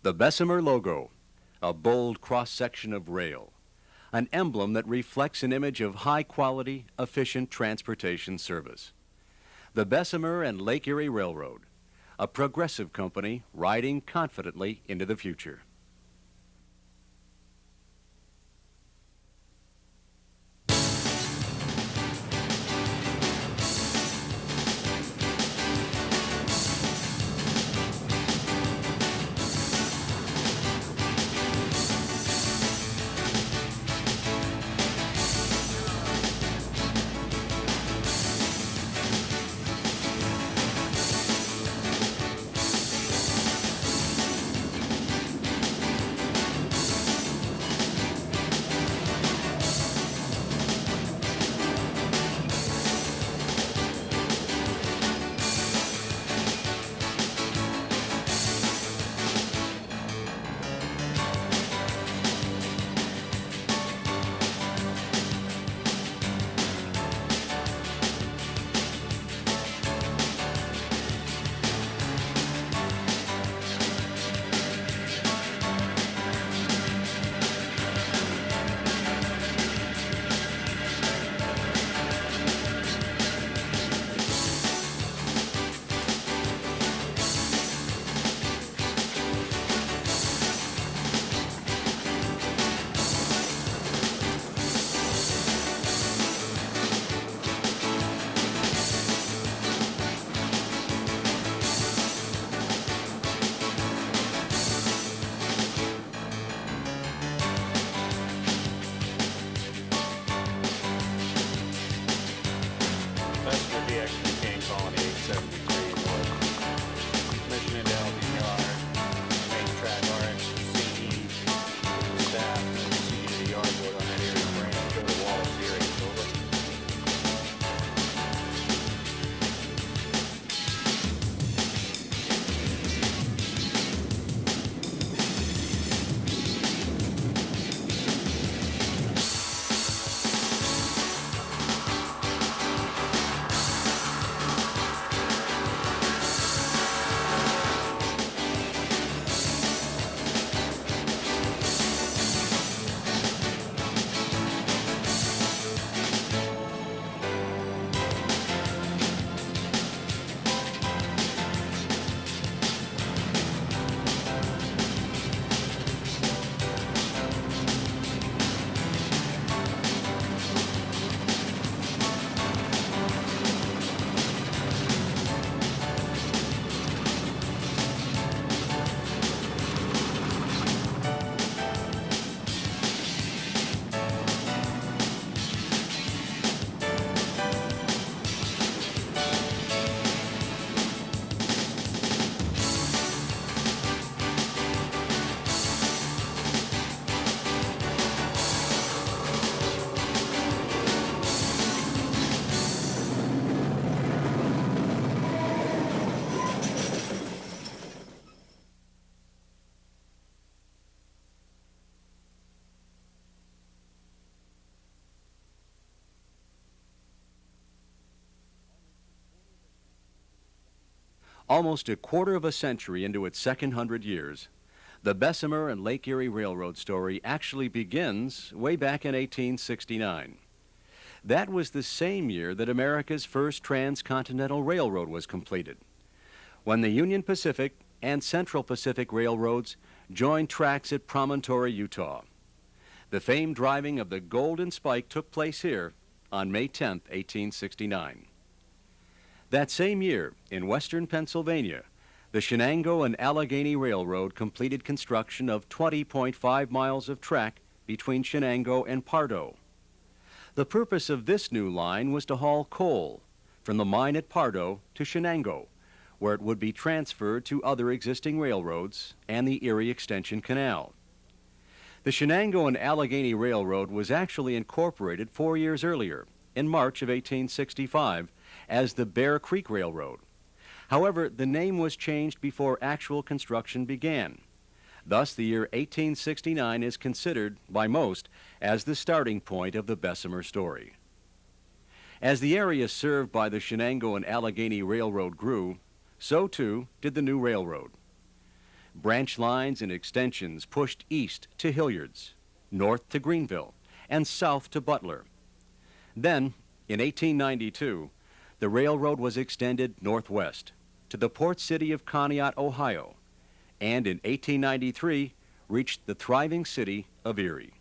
The Bessemer logo, a bold cross-section of rail, an emblem that reflects an image of high-quality, efficient transportation service. The Bessemer and Lake Erie Railroad, a progressive company riding confidently into the future. Bessemer DX became Colony 873 was commissioned into LDR, main track RX CE, staff, and CE to the yard board on that Erie train, go to Wallace, Erie, over. Almost a quarter of a century into its second 100 years, the Bessemer and Lake Erie Railroad story actually begins way back in 1869. That was the same year that America's first transcontinental railroad was completed, when the Union Pacific and Central Pacific Railroads joined tracks at Promontory, Utah. The famed driving of the Golden Spike took place here on May 10, 1869. That same year, in western Pennsylvania, the Shenango and Allegheny Railroad completed construction of 20.5 miles of track between Shenango and Pardo. The purpose of this new line was to haul coal from the mine at Pardo to Shenango, where it would be transferred to other existing railroads and the Erie Extension Canal. The Shenango and Allegheny Railroad was actually incorporated 4 years earlier, in March of 1865, as the Bear Creek Railroad. However, the name was changed before actual construction began. Thus, the year 1869 is considered by most as the starting point of the Bessemer story. As the area served by the Shenango and Allegheny Railroad grew, so too did the new railroad. Branch lines and extensions pushed east to Hilliard's, north to Greenville, and south to Butler. Then, in 1892, the railroad was extended northwest to the port city of Conneaut, Ohio, and in 1893 reached the thriving city of Erie.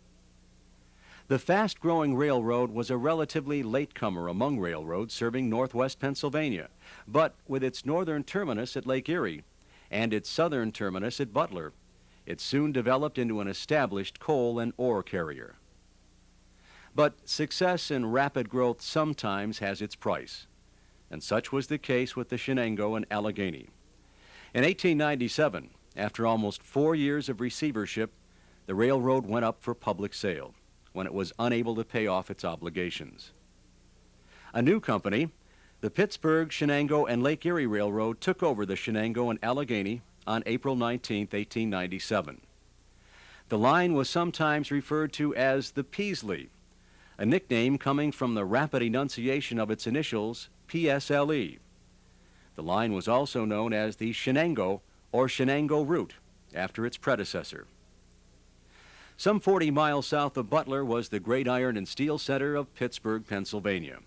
The fast-growing railroad was a relatively latecomer among railroads serving northwest Pennsylvania, but with its northern terminus at Lake Erie and its southern terminus at Butler, it soon developed into an established coal and ore carrier. But success and rapid growth sometimes has its price, and such was the case with the Shenango and Allegheny. In 1897, after almost 4 years of receivership, the railroad went up for public sale when it was unable to pay off its obligations. A new company, the Pittsburgh, Shenango, and Lake Erie Railroad, took over the Shenango and Allegheny on April 19, 1897. The line was sometimes referred to as the Peasley, a nickname coming from the rapid enunciation of its initials, PSLE. The line was also known as the Shenango or Shenango Route, after its predecessor. Some 40 miles south of Butler was the great iron and steel center of Pittsburgh, Pennsylvania.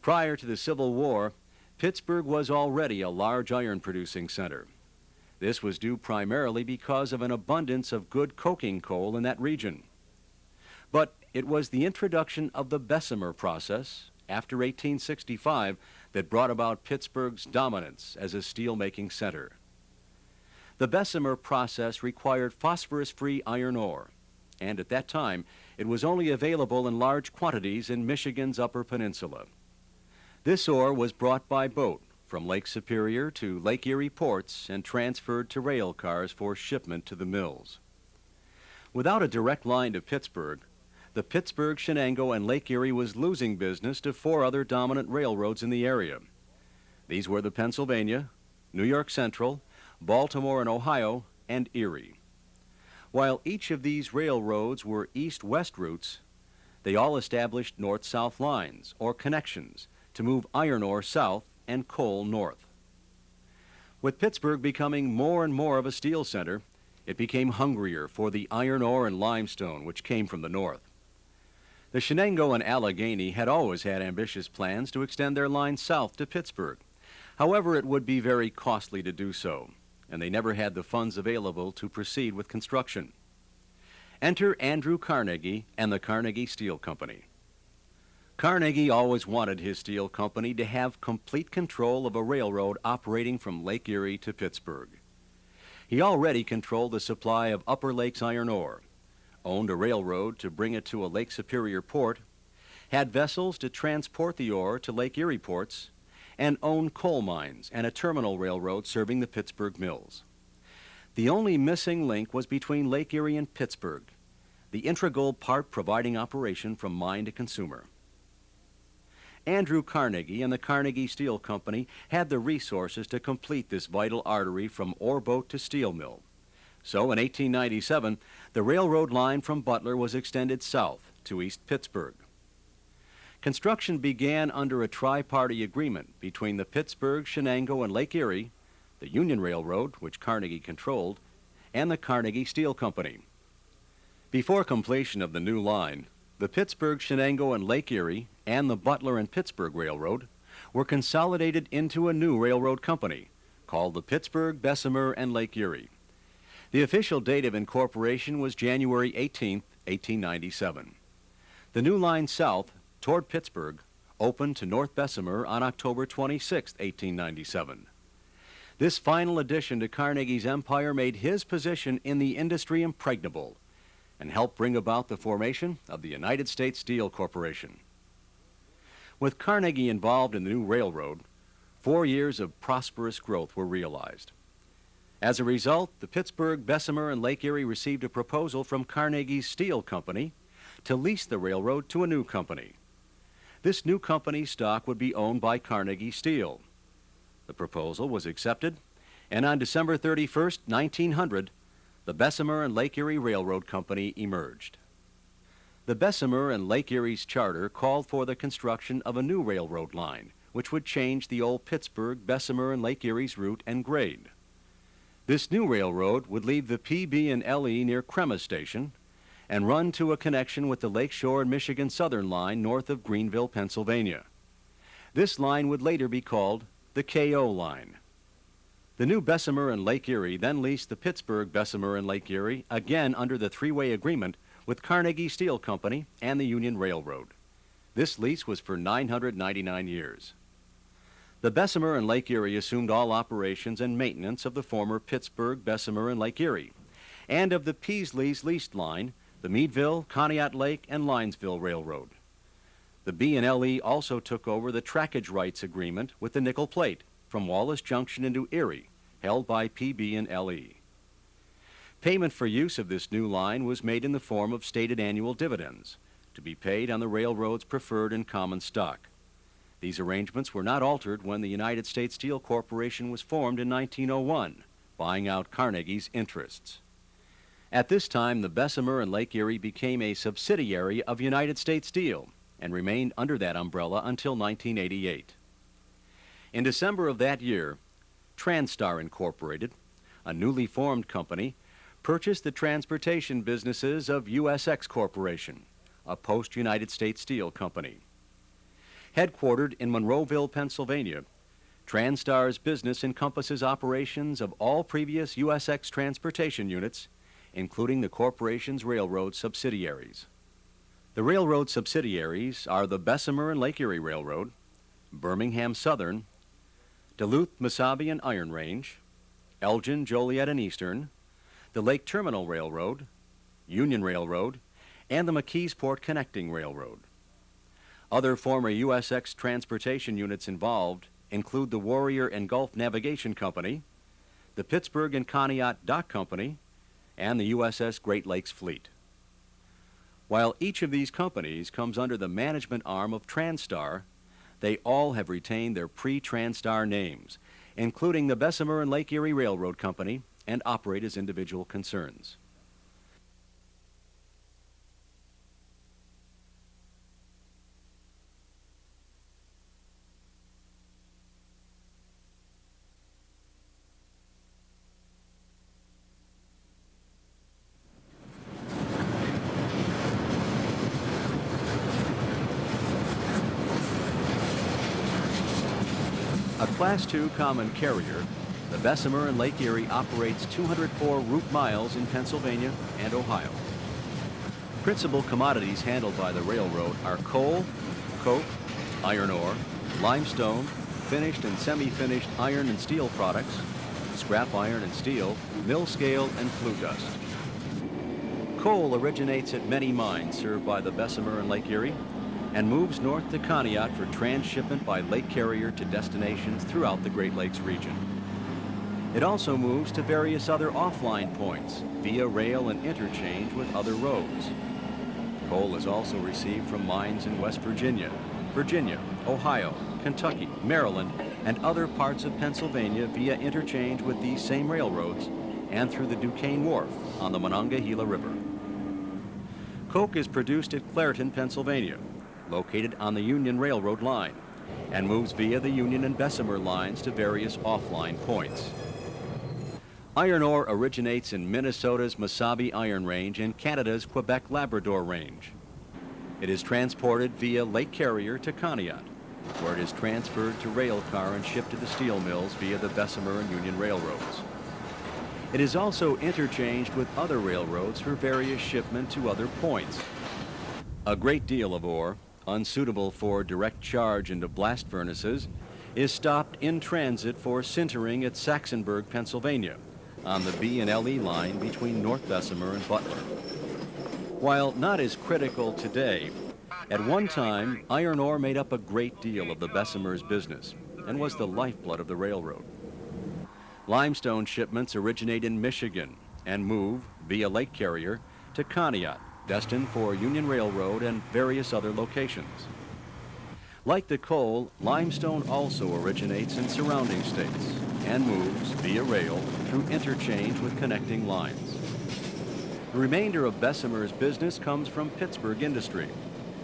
Prior to the Civil War, Pittsburgh was already a large iron-producing center. This was due primarily because of an abundance of good coking coal in that region. But it was the introduction of the Bessemer process after 1865 that brought about Pittsburgh's dominance as a steel-making center. The Bessemer process required phosphorus-free iron ore, and at that time it was only available in large quantities in Michigan's Upper Peninsula. This ore was brought by boat from Lake Superior to Lake Erie ports and transferred to rail cars for shipment to the mills. Without a direct line to Pittsburgh, the Pittsburgh, Shenango, and Lake Erie was losing business to 4 other dominant railroads in the area. These were the Pennsylvania, New York Central, Baltimore and Ohio, and Erie. While each of these railroads were east-west routes, they all established north-south lines, or connections, to move iron ore south and coal north. With Pittsburgh becoming more and more of a steel center, it became hungrier for the iron ore and limestone which came from the north. The Shenango and Allegheny had always had ambitious plans to extend their line south to Pittsburgh. However, it would be very costly to do so, and they never had the funds available to proceed with construction. Enter Andrew Carnegie and the Carnegie Steel Company. Carnegie always wanted his steel company to have complete control of a railroad operating from Lake Erie to Pittsburgh. He already controlled the supply of Upper Lakes iron ore, owned a railroad to bring it to a Lake Superior port, had vessels to transport the ore to Lake Erie ports, and owned coal mines and a terminal railroad serving the Pittsburgh mills. The only missing link was between Lake Erie and Pittsburgh, the integral part providing operation from mine to consumer. Andrew Carnegie and the Carnegie Steel Company had the resources to complete this vital artery from ore boat to steel mill. So in 1897, the railroad line from Butler was extended south to East Pittsburgh. Construction began under a tri-party agreement between the Pittsburgh, Shenango, and Lake Erie, the Union Railroad, which Carnegie controlled, and the Carnegie Steel Company. Before completion of the new line, the Pittsburgh, Shenango, and Lake Erie and the Butler and Pittsburgh Railroad were consolidated into a new railroad company called the Pittsburgh, Bessemer, and Lake Erie. The official date of incorporation was January 18, 1897. The new line south toward Pittsburgh opened to North Bessemer on October 26, 1897. This final addition to Carnegie's empire made his position in the industry impregnable and helped bring about the formation of the United States Steel Corporation. With Carnegie involved in the new railroad, 4 years of prosperous growth were realized. As a result, the Pittsburgh, Bessemer, and Lake Erie received a proposal from Carnegie's Steel Company to lease the railroad to a new company. This new company's stock would be owned by Carnegie Steel. The proposal was accepted, and on December 31, 1900, the Bessemer and Lake Erie Railroad Company emerged. The Bessemer and Lake Erie's charter called for the construction of a new railroad line, which would change the old Pittsburgh, Bessemer, and Lake Erie's route and grade. This new railroad would leave the PB and LE near Crema Station and run to a connection with the Lakeshore and Michigan Southern Line north of Greenville, Pennsylvania. This line would later be called the KO Line. The new Bessemer and Lake Erie then leased the Pittsburgh Bessemer and Lake Erie, again under the three-way agreement with Carnegie Steel Company and the Union Railroad. This lease was for 999 years. The Bessemer and Lake Erie assumed all operations and maintenance of the former Pittsburgh, Bessemer, and Lake Erie, and of the Peasley's leased line, the Meadville, Conneaut Lake, and Linesville Railroad. The B&LE also took over the trackage rights agreement with the Nickel Plate from Wallace Junction into Erie, held by PB&LE. Payment for use of this new line was made in the form of stated annual dividends, to be paid on the railroad's preferred and common stock. These arrangements were not altered when the United States Steel Corporation was formed in 1901, buying out Carnegie's interests. At this time, the Bessemer and Lake Erie became a subsidiary of United States Steel and remained under that umbrella until 1988. In December of that year, Transtar Incorporated, a newly formed company, purchased the transportation businesses of USX Corporation, a post-United States Steel company. Headquartered in Monroeville, Pennsylvania, Transtar's business encompasses operations of all previous USX transportation units, including the corporation's railroad subsidiaries. The railroad subsidiaries are the Bessemer and Lake Erie Railroad, Birmingham Southern, Duluth, Mesabi and Iron Range, Elgin, Joliet and Eastern, the Lake Terminal Railroad, Union Railroad, and the McKeesport Connecting Railroad. Other former USX transportation units involved include the Warrior and Gulf Navigation Company, the Pittsburgh and Conneaut Dock Company, and the USS Great Lakes Fleet. While each of these companies comes under the management arm of Transtar, they all have retained their pre-Transtar names, including the Bessemer and Lake Erie Railroad Company, and operate as individual concerns. A Class II common carrier, the Bessemer and Lake Erie operates 204 route miles in Pennsylvania and Ohio. Principal commodities handled by the railroad are coal, coke, iron ore, limestone, finished and semi-finished iron and steel products, scrap iron and steel, mill scale, and flue dust. Coal originates at many mines served by the Bessemer and Lake Erie and moves north to Conneaut for transshipment by lake carrier to destinations throughout the Great Lakes region. It also moves to various other offline points via rail and interchange with other roads. Coal is also received from mines in West Virginia, Ohio, Kentucky, Maryland, and other parts of Pennsylvania via interchange with these same railroads and through the Duquesne Wharf on the Monongahela River. Coke is produced at Clairton, Pennsylvania, located on the Union Railroad line, and moves via the Union and Bessemer lines to various offline points. Iron ore originates in Minnesota's Mesabi Iron Range and Canada's Quebec-Labrador Range. It is transported via lake carrier to Conneaut, where it is transferred to rail car and shipped to the steel mills via the Bessemer and Union Railroads. It is also interchanged with other railroads for various shipment to other points. A great deal of ore, unsuitable for direct charge into blast furnaces, is stopped in transit for sintering at Saxonburg, Pennsylvania, on the B&LE line between North Bessemer and Butler. While not as critical today, at one time, iron ore made up a great deal of the Bessemer's business and was the lifeblood of the railroad. Limestone shipments originate in Michigan and move, via lake carrier, to Conneaut, destined for Union Railroad and various other locations. Like the coal, limestone also originates in surrounding states and moves via rail through interchange with connecting lines. The remainder of Bessemer's business comes from Pittsburgh industry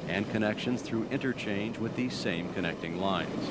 and connections through interchange with these same connecting lines.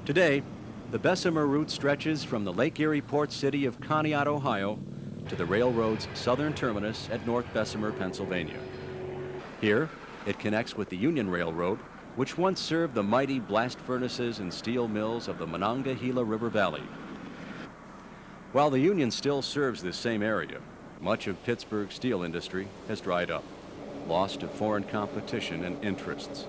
Today, the Bessemer route stretches from the Lake Erie port city of Conneaut, Ohio, to the railroad's southern terminus at North Bessemer, Pennsylvania. Here, it connects with the Union Railroad, which once served the mighty blast furnaces and steel mills of the Monongahela River Valley. While the Union still serves this same area, much of Pittsburgh's steel industry has dried up, lost to foreign competition and interests.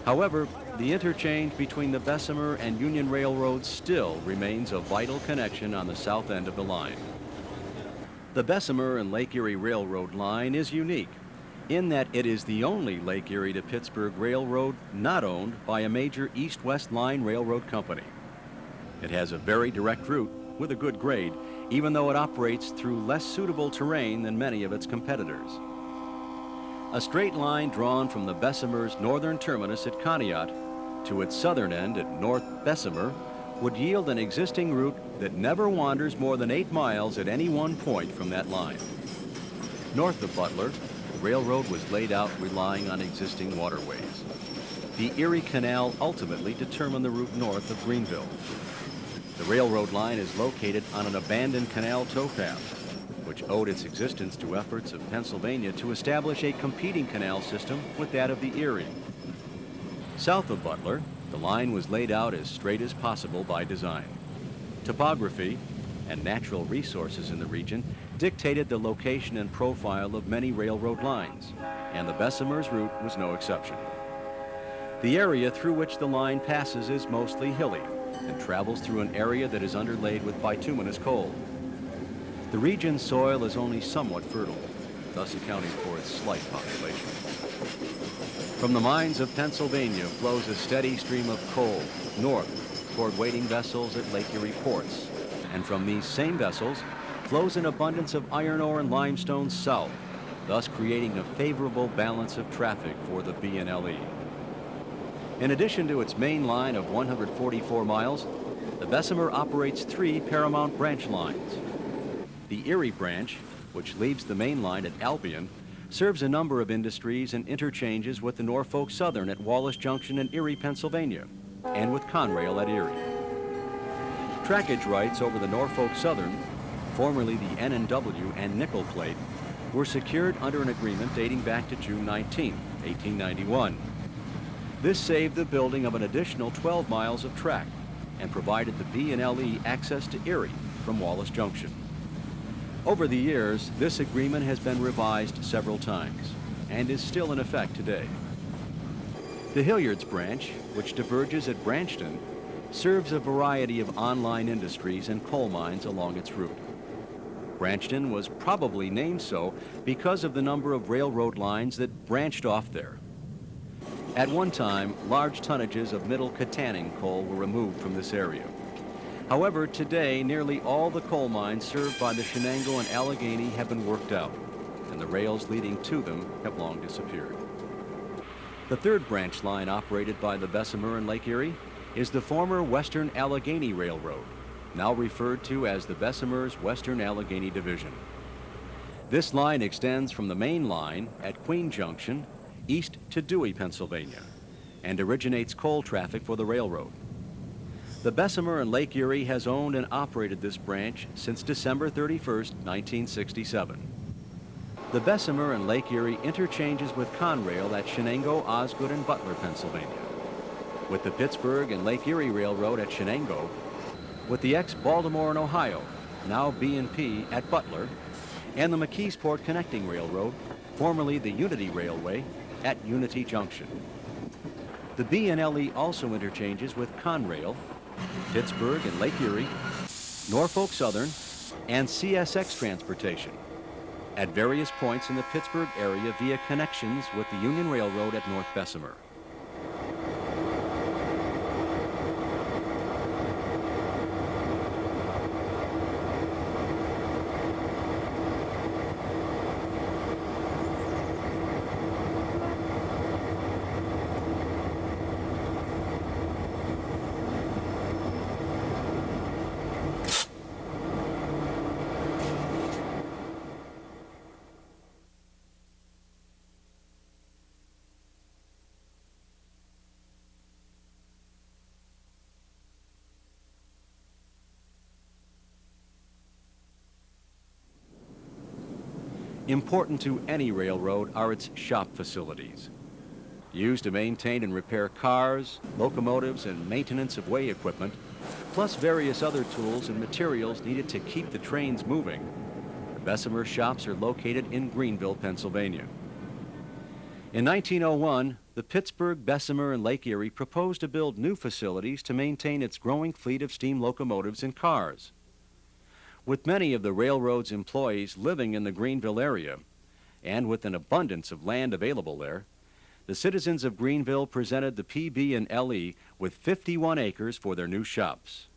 However, the interchange between the Bessemer and Union Railroads still remains a vital connection on the south end of the line. The Bessemer and Lake Erie Railroad line is unique in that it is the only Lake Erie to Pittsburgh railroad not owned by a major east-west line railroad company. It has a very direct route with a good grade, even though it operates through less suitable terrain than many of its competitors. A straight line drawn from the Bessemer's northern terminus at Conneaut to its southern end at North Bessemer would yield an existing route that never wanders more than 8 miles at any one point from that line. North of Butler, the railroad was laid out relying on existing waterways. The Erie Canal ultimately determined the route north of Greenville. The railroad line is located on an abandoned canal towpath, which owed its existence to efforts of Pennsylvania to establish a competing canal system with that of the Erie. South of Butler, the line was laid out as straight as possible by design. Topography and natural resources in the region dictated the location and profile of many railroad lines, and the Bessemer's route was no exception. The area through which the line passes is mostly hilly and travels through an area that is underlaid with bituminous coal. The region's soil is only somewhat fertile, thus accounting for its slight population. From the mines of Pennsylvania flows a steady stream of coal north toward waiting vessels at Lake Erie ports, and from these same vessels flows an abundance of iron ore and limestone south, thus creating a favorable balance of traffic for the B&LE. In addition to its main line of 144 miles, the Bessemer operates 3 Paramount branch lines. The Erie branch, which leaves the main line at Albion, serves a number of industries and interchanges with the Norfolk Southern at Wallace Junction in Erie, Pennsylvania, and with Conrail at Erie. Trackage rights over the Norfolk Southern, formerly the N&W and Nickel Plate, were secured under an agreement dating back to June 19, 1891. This saved the building of an additional 12 miles of track and provided the B&LE access to Erie from Wallace Junction. Over the years, this agreement has been revised several times and is still in effect today. The Hilliards branch, which diverges at Branchton, serves a variety of on-line industries and coal mines along its route. Branchton was probably named so because of the number of railroad lines that branched off there. At one time, large tonnages of middle Katanning coal were removed from this area. However, today, nearly all the coal mines served by the Shenango and Allegheny have been worked out, and the rails leading to them have long disappeared. The third branch line operated by the Bessemer and Lake Erie is the former Western Allegheny Railroad, now referred to as the Bessemer's Western Allegheny Division. This line extends from the main line at Queen Junction east to Dewey, Pennsylvania, and originates coal traffic for the railroad. The Bessemer and Lake Erie has owned and operated this branch since December 31, 1967. The Bessemer and Lake Erie interchanges with Conrail at Shenango, Osgood, and Butler, Pennsylvania, with the Pittsburgh and Lake Erie Railroad at Shenango, with the ex-Baltimore and Ohio, now B&P, at Butler, and the McKeesport Connecting Railroad, formerly the Unity Railway, at Unity Junction. The B&LE also interchanges with Conrail, Pittsburgh and Lake Erie, Norfolk Southern, and CSX Transportation at various points in the Pittsburgh area via connections with the Union Railroad at North Bessemer. Important to any railroad are its shop facilities, used to maintain and repair cars, locomotives, and maintenance of way equipment, plus various other tools and materials needed to keep the trains moving. The Bessemer shops are located in Greenville, Pennsylvania. In 1901, the Pittsburgh, Bessemer, and Lake Erie proposed to build new facilities to maintain its growing fleet of steam locomotives and cars. With many of the railroad's employees living in the Greenville area, and with an abundance of land available there, the citizens of Greenville presented the PB and LE with 51 acres for their new shops.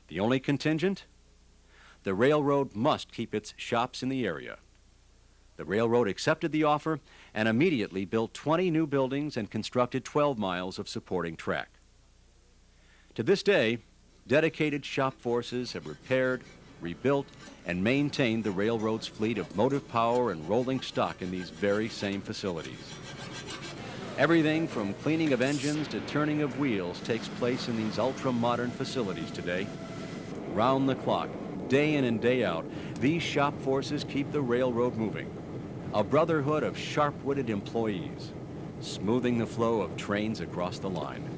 The only contingent? The railroad must keep its shops in the area. The railroad accepted the offer and immediately built 20 new buildings and constructed 12 miles of supporting track. To this day, dedicated shop forces have repaired, rebuilt, and maintained the railroad's fleet of motive power and rolling stock in these very same facilities. Everything from cleaning of engines to turning of wheels takes place in these ultra-modern facilities today. Round the clock, day in and day out, these shop forces keep the railroad moving. A brotherhood of sharp-witted employees, smoothing the flow of trains across the line.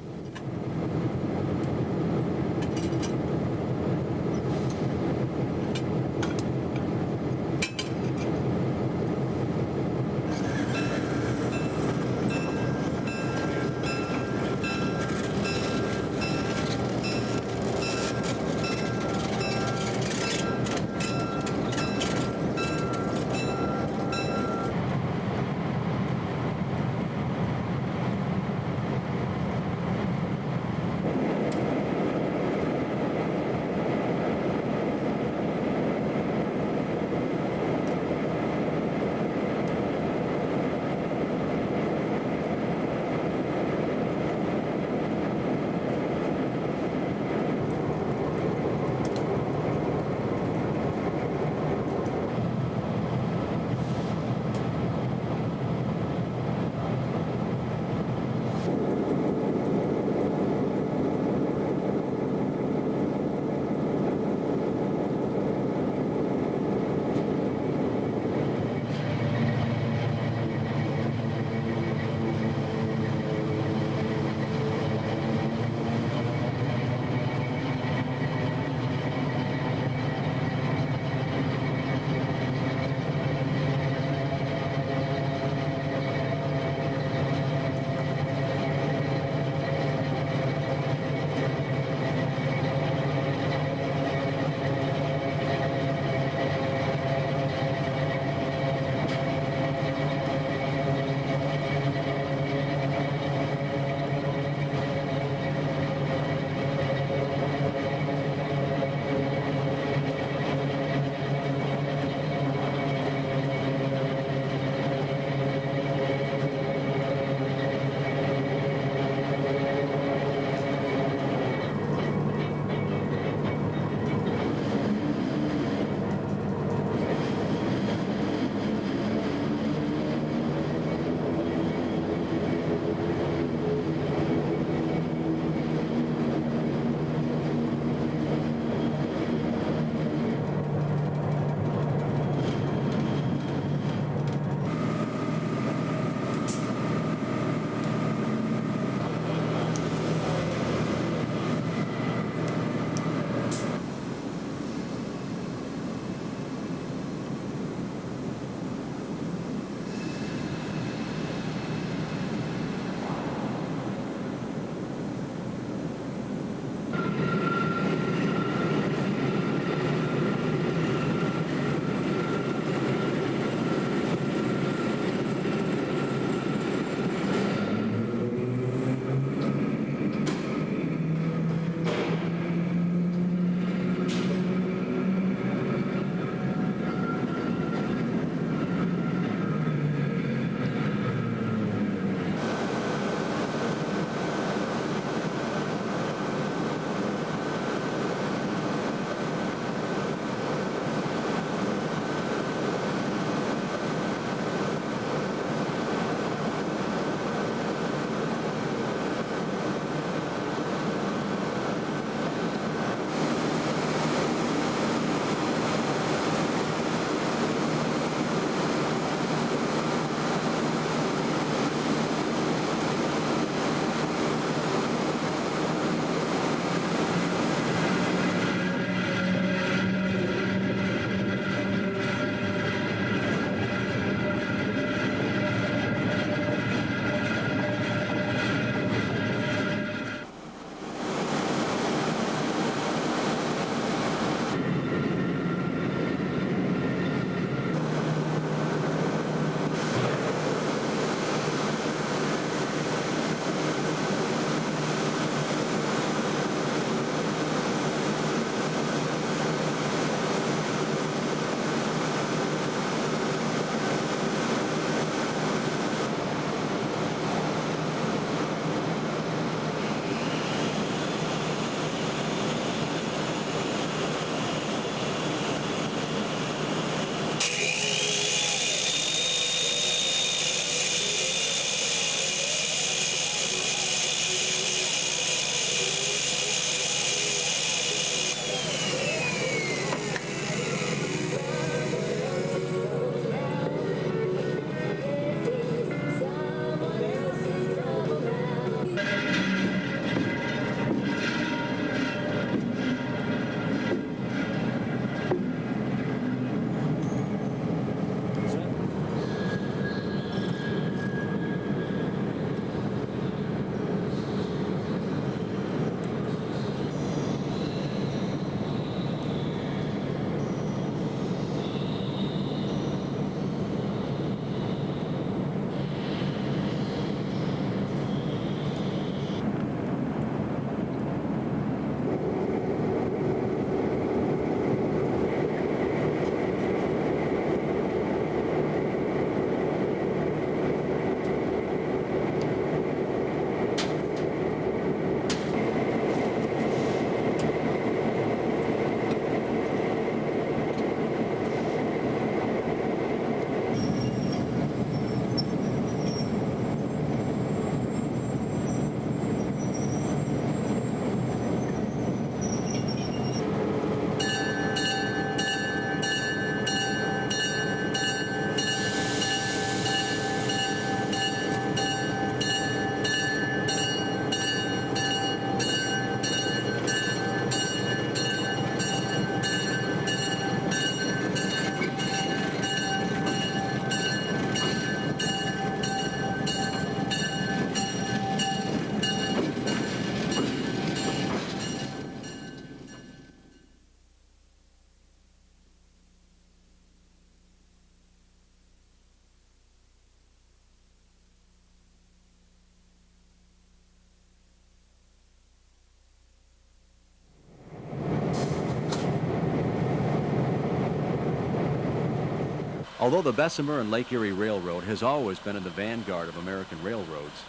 Although the Bessemer and Lake Erie Railroad has always been in the vanguard of American railroads,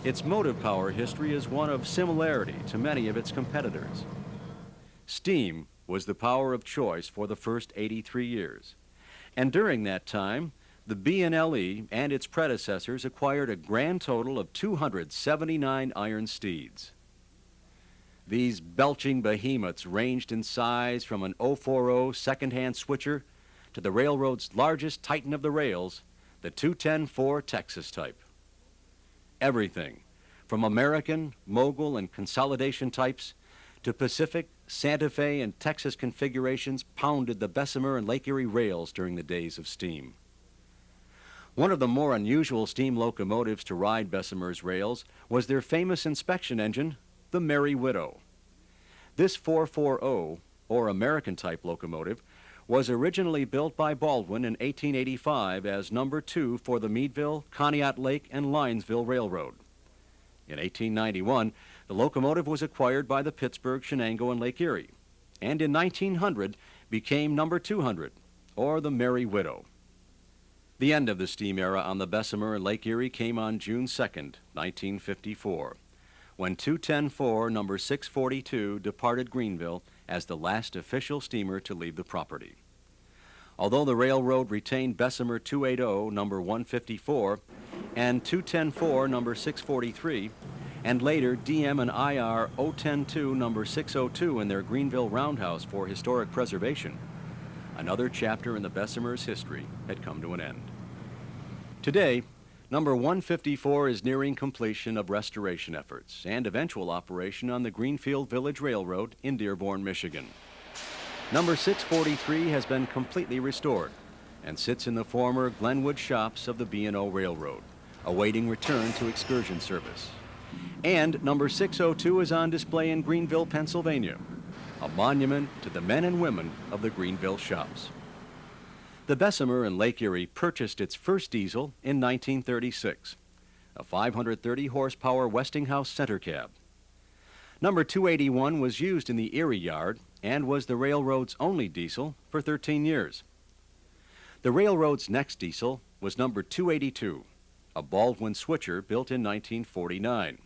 its motive power history is one of similarity to many of its competitors. Steam was the power of choice for the first 83 years, and during that time, the B&LE and its predecessors acquired a grand total of 279 iron steeds. These belching behemoths ranged in size from an 040 second-hand switcher to the railroad's largest titan of the rails, the 210-4 Texas type. Everything from American, Mogul, and Consolidation types to Pacific, Santa Fe, and Texas configurations pounded the Bessemer and Lake Erie rails during the days of steam. One of the more unusual steam locomotives to ride Bessemer's rails was their famous inspection engine, the Merry Widow. This 440, or American-type locomotive, was originally built by Baldwin in 1885 as number 2 for the Meadville, Conneaut Lake, and Linesville Railroad. In 1891, the locomotive was acquired by the Pittsburgh, Shenango, and Lake Erie, and in 1900 became number 200, or the Merry Widow. The end of the steam era on the Bessemer and Lake Erie came on June 2nd, 1954, when 210-4 number 642 departed Greenville as the last official steamer to leave the property. Although the railroad retained Bessemer 280 number 154 and 210-4 number 643, and later DM and IR 010-2 number 602 in their Greenville roundhouse for historic preservation, another chapter in the Bessemer's history had come to an end. Today, number 154 is nearing completion of restoration efforts and eventual operation on the Greenfield Village Railroad in Dearborn, Michigan. Number 643 has been completely restored and sits in the former Glenwood shops of the B&O Railroad, awaiting return to excursion service. And number 602 is on display in Greenville, Pennsylvania, a monument to the men and women of the Greenville shops. The Bessemer and Lake Erie purchased its first diesel in 1936, a 530 horsepower Westinghouse center cab. Number 281 was used in the Erie yard and was the railroad's only diesel for 13 years. The railroad's next diesel was number 282, a Baldwin switcher built in 1949.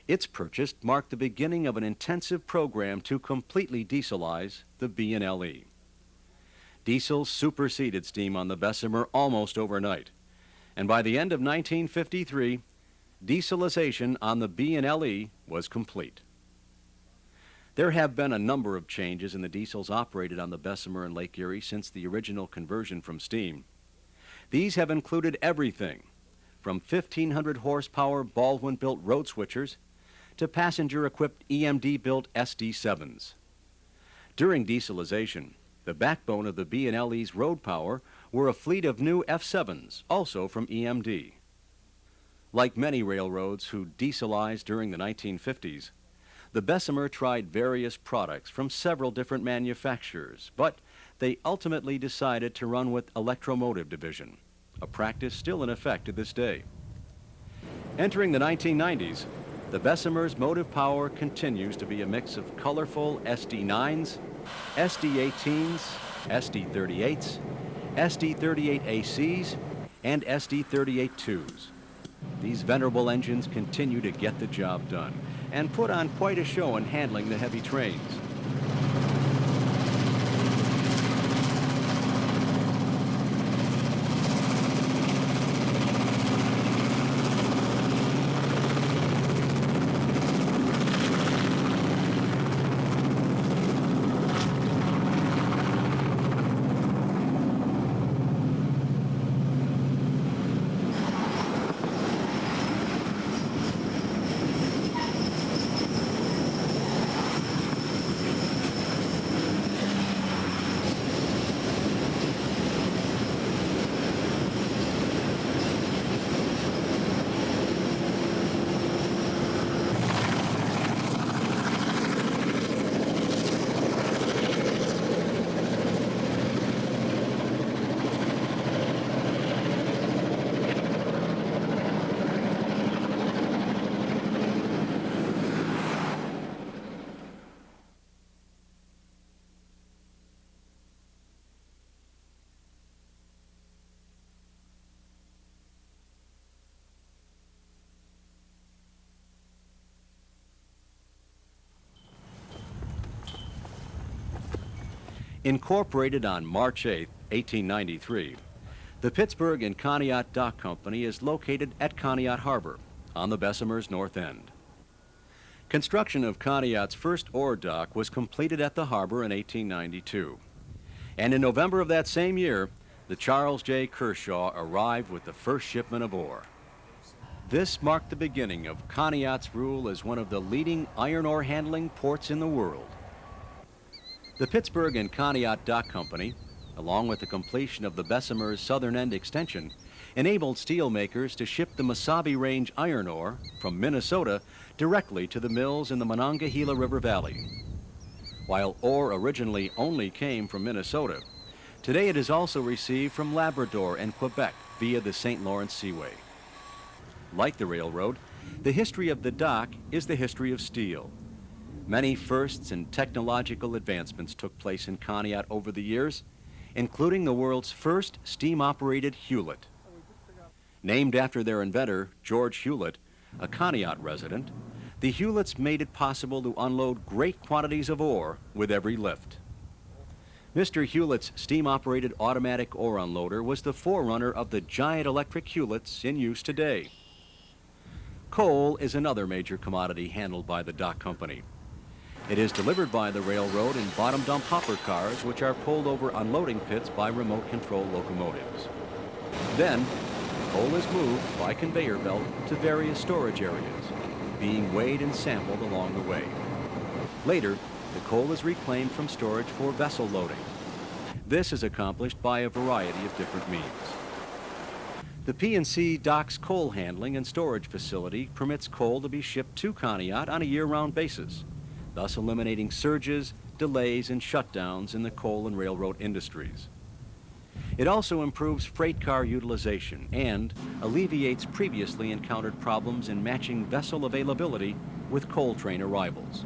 Its purchase marked the beginning of an intensive program to completely dieselize the B&LE. Diesel superseded steam on the Bessemer almost overnight, and by the end of 1953, dieselization on the B&LE was complete. There have been a number of changes in the diesels operated on the Bessemer and Lake Erie since the original conversion from steam. These have included everything from 1,500 horsepower Baldwin-built road switchers to passenger-equipped EMD-built SD7s. During dieselization, the backbone of the B&LE's road power were a fleet of new F7s, also from EMD. Like many railroads who dieselized during the 1950s, the Bessemer tried various products from several different manufacturers, but they ultimately decided to run with electromotive division, a practice still in effect to this day. Entering the 1990s, the Bessemer's motive power continues to be a mix of colorful SD9s, SD18s, SD38s, SD38ACs, and SD38-2s. These venerable engines continue to get the job done and put on quite a show in handling the heavy trains. Incorporated on March 8, 1893, the Pittsburgh and Conneaut Dock Company is located at Conneaut Harbor on the Bessemer's north end. Construction of Conneaut's first ore dock was completed at the harbor in 1892. And in November of that same year, the Charles J. Kershaw arrived with the first shipment of ore. This marked the beginning of Conneaut's rule as one of the leading iron ore handling ports in the world. The Pittsburgh and Conneaut Dock Company, along with the completion of the Bessemer's southern end extension, enabled steelmakers to ship the Mesabi Range iron ore from Minnesota directly to the mills in the Monongahela River Valley. While ore originally only came from Minnesota, today it is also received from Labrador and Quebec via the St. Lawrence Seaway. Like the railroad, the history of the dock is the history of steel. Many firsts and technological advancements took place in Conneaut over the years, including the world's first steam-operated Hewlett. Named after their inventor, George Hewlett, a Conneaut resident, the Hewletts made it possible to unload great quantities of ore with every lift. Mr. Hewlett's steam-operated automatic ore unloader was the forerunner of the giant electric Hewletts in use today. Coal is another major commodity handled by the dock company. It is delivered by the railroad in bottom dump hopper cars, which are pulled over unloading pits by remote control locomotives. Then, coal is moved by conveyor belt to various storage areas, being weighed and sampled along the way. Later, the coal is reclaimed from storage for vessel loading. This is accomplished by a variety of different means. The P&C Docks coal handling and storage facility permits coal to be shipped to Conneaut on a year-round basis, thus eliminating surges, delays, and shutdowns in the coal and railroad industries. It also improves freight car utilization and alleviates previously encountered problems in matching vessel availability with coal train arrivals.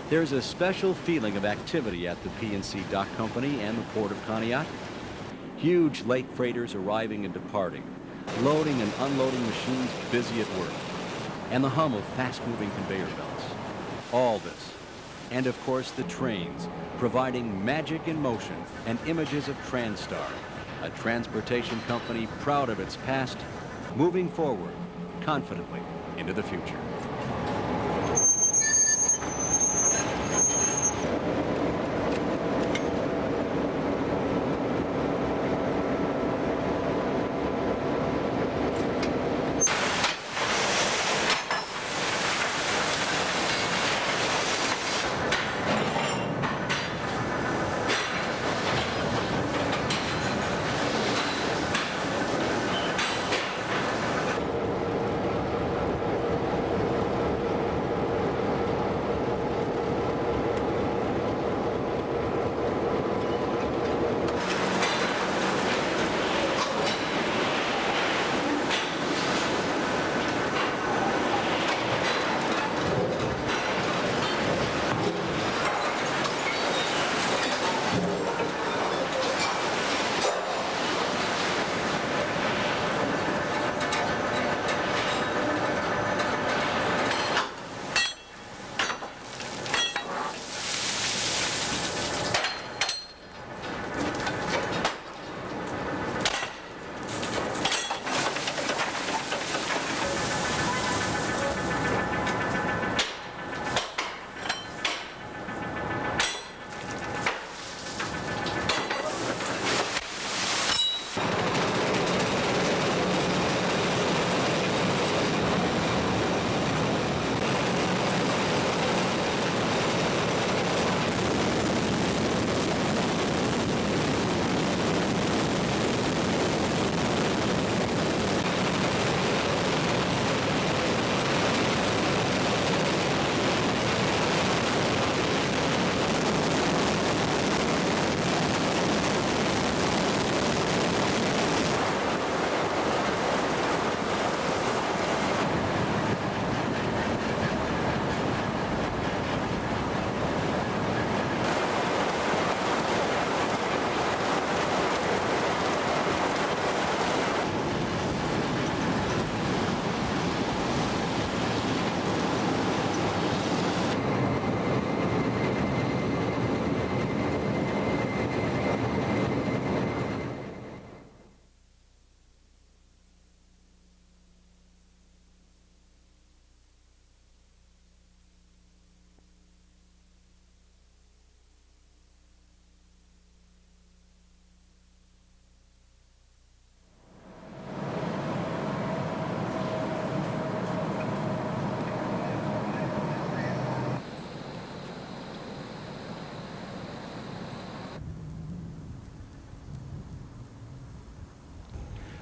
There's a special feeling of activity at the P&C Dock Company and the Port of Conneaut. Huge lake freighters arriving and departing, loading and unloading machines busy at work, and the hum of fast-moving conveyor belts. All this, and of course the trains, providing magic in motion and images of Transtar, a transportation company proud of its past, moving forward confidently into the future.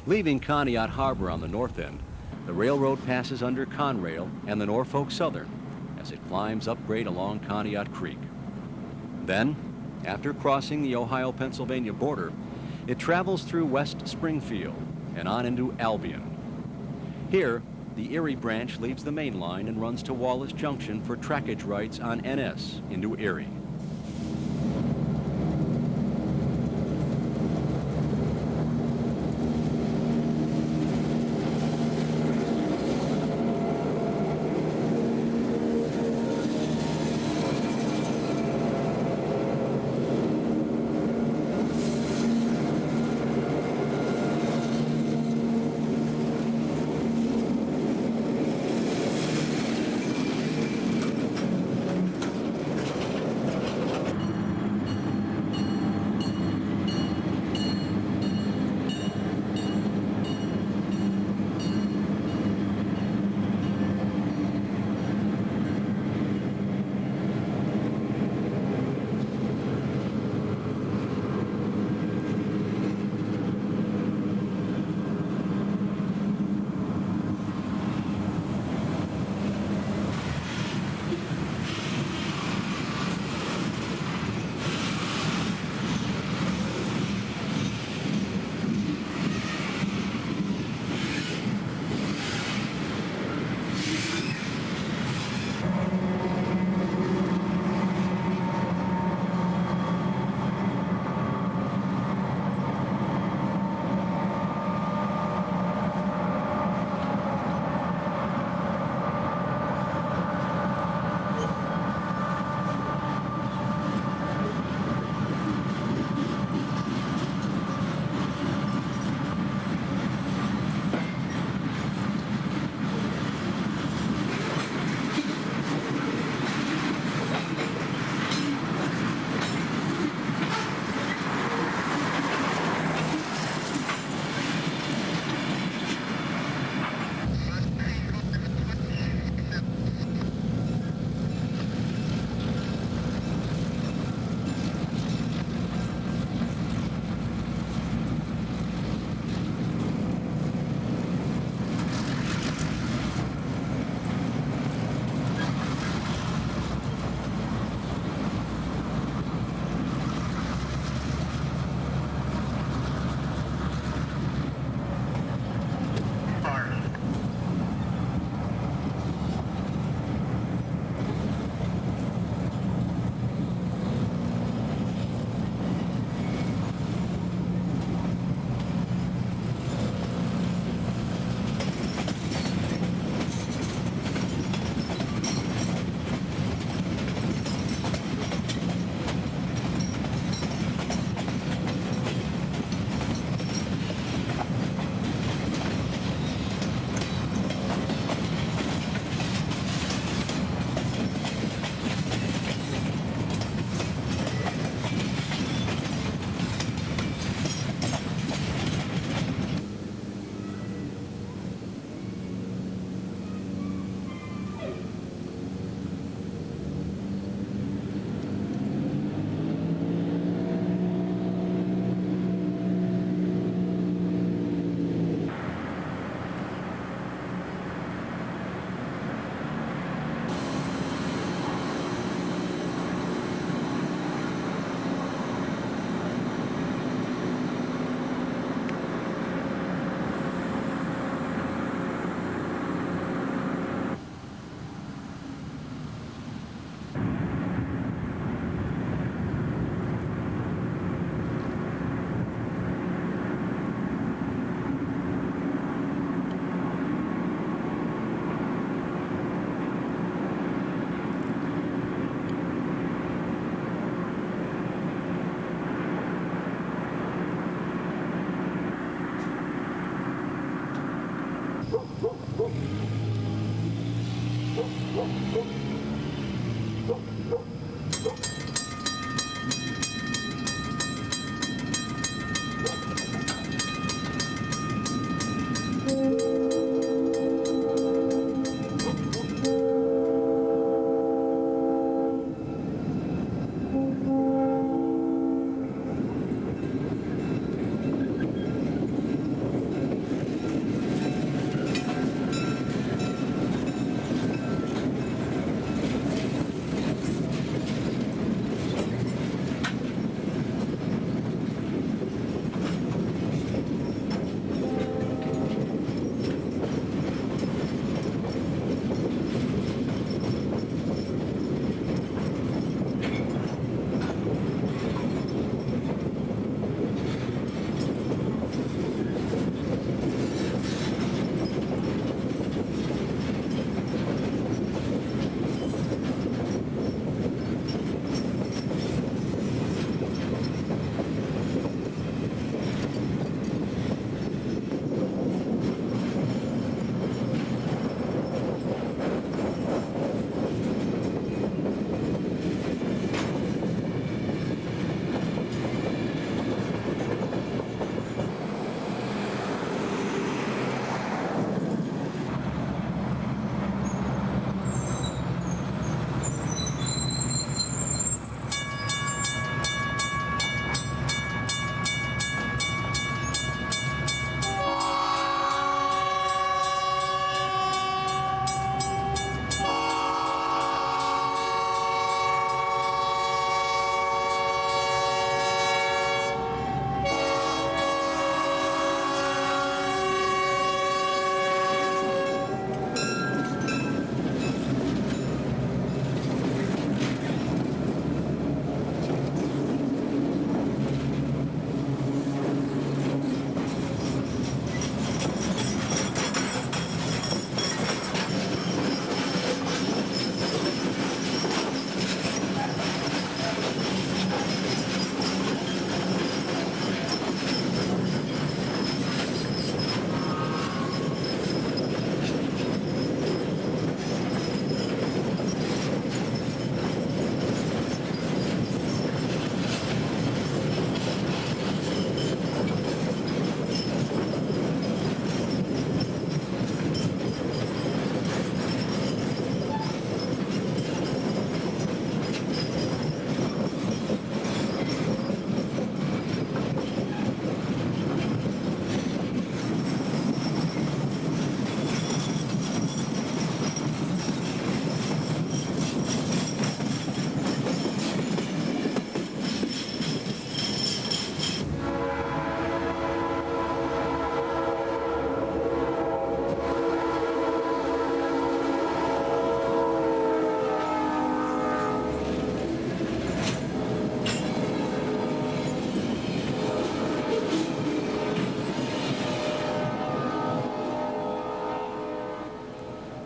Leaving Conneaut Harbor on the north end, the railroad passes under Conrail and the Norfolk Southern as it climbs upgrade along Conneaut Creek. Then, after crossing the Ohio-Pennsylvania border, it travels through West Springfield and on into Albion. Here, the Erie branch leaves the main line and runs to Wallace Junction for trackage rights on NS into Erie.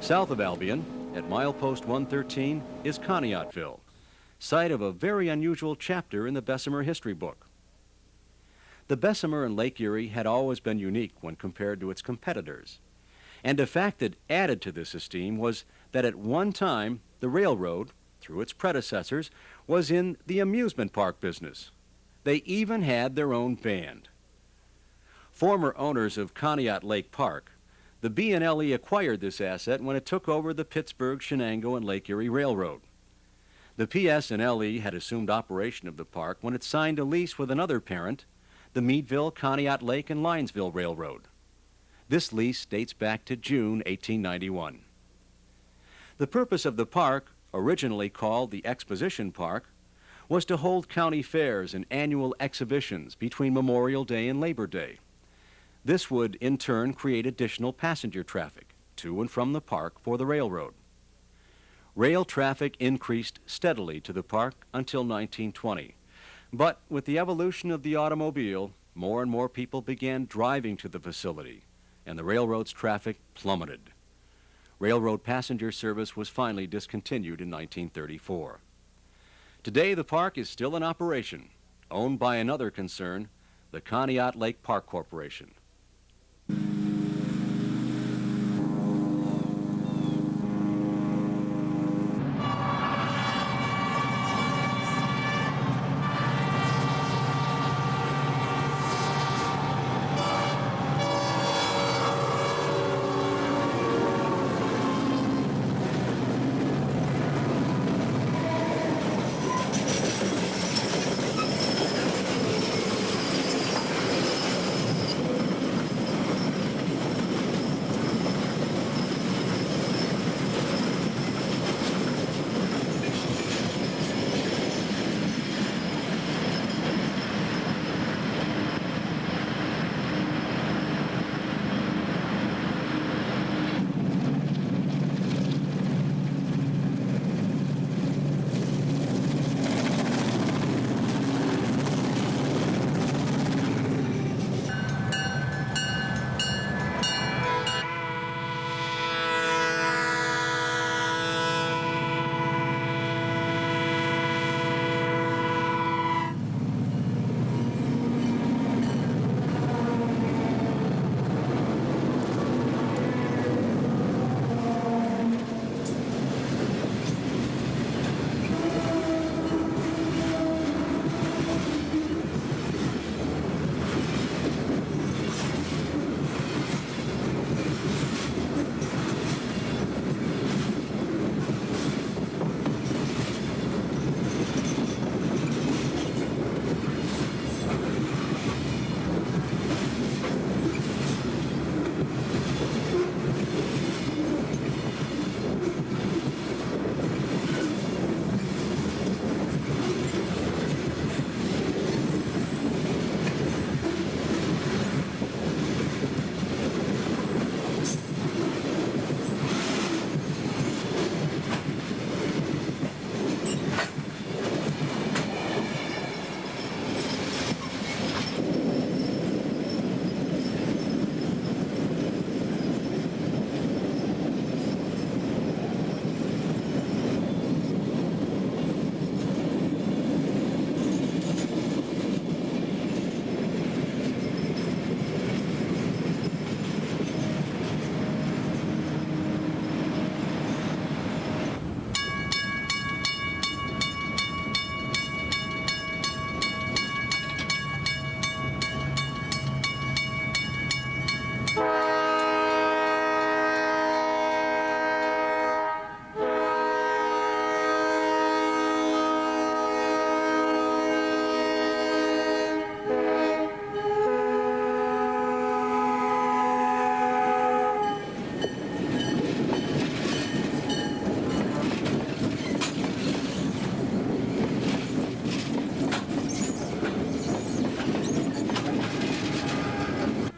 South of Albion, at milepost 113, is Conneautville, site of a very unusual chapter in the Bessemer history book. The Bessemer in Lake Erie had always been unique when compared to its competitors. And a fact that added to this esteem was that at one time, the railroad, through its predecessors, was in the amusement park business. They even had their own band. Former owners of Conneaut Lake Park, the B&LE acquired this asset when it took over the Pittsburgh, Shenango, and Lake Erie Railroad. The PS&LE had assumed operation of the park when it signed a lease with another parent, the Meadville, Conneaut Lake, and Linesville Railroad. This lease dates back to June 1891. The purpose of the park, originally called the Exposition Park, was to hold county fairs and annual exhibitions between Memorial Day and Labor Day. This would, in turn, create additional passenger traffic to and from the park for the railroad. Rail traffic increased steadily to the park until 1920. But with the evolution of the automobile, more and more people began driving to the facility, and the railroad's traffic plummeted. Railroad passenger service was finally discontinued in 1934. Today, the park is still in operation, owned by another concern, the Conneaut Lake Park Corporation.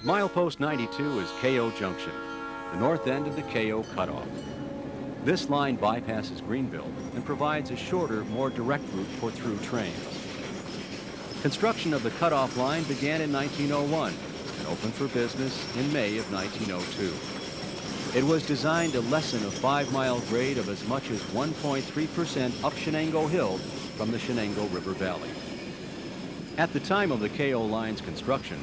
Milepost 92 is KO Junction, the north end of the KO cutoff. This line bypasses Greenville and provides a shorter, more direct route for through trains. Construction of the cutoff line began in 1901 and opened for business in May of 1902. It was designed to lessen a 5-mile grade of as much as 1.3% up Shenango Hill from the Shenango River Valley. At the time of the KO line's construction,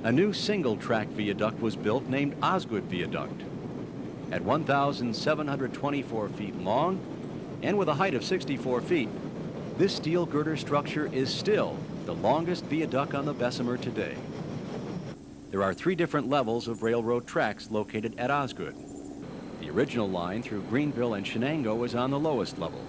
a new single-track viaduct was built named Osgood Viaduct. At 1,724 feet long and with a height of 64 feet, this steel girder structure is still the longest viaduct on the Bessemer today. There are 3 different levels of railroad tracks located at Osgood. The original line through Greenville and Shenango was on the lowest level.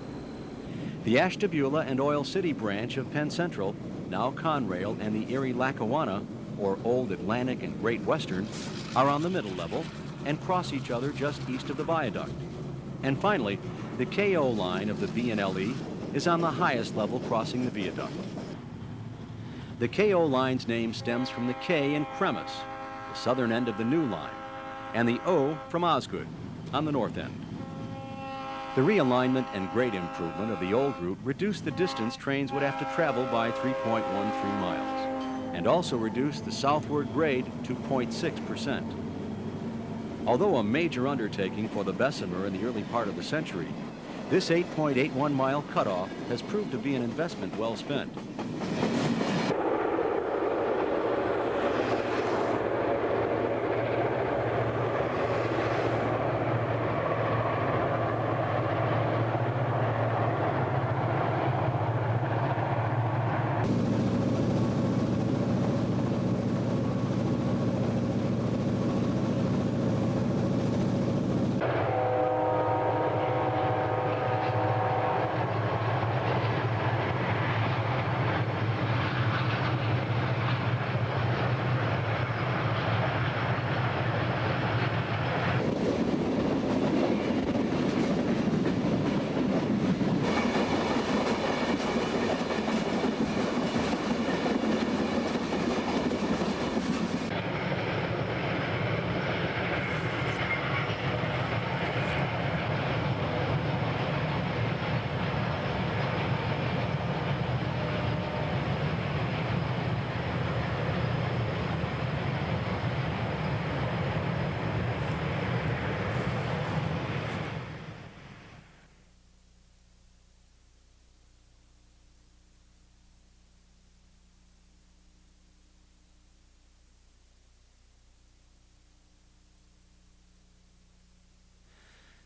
The Ashtabula and Oil City branch of Penn Central, now Conrail, and the Erie Lackawanna, or Old Atlantic and Great Western, are on the middle level and cross each other just east of the viaduct. And finally, the KO line of the B&LE is on the highest level crossing the viaduct. The KO line's name stems from the K in Cremus, the southern end of the new line, and the O from Osgood on the north end. The realignment and grade improvement of the old route reduced the distance trains would have to travel by 3.13 miles, and also reduced the southward grade to 0.6%. Although a major undertaking for the Bessemer in the early part of the century, this 8.81 mile cutoff has proved to be an investment well spent.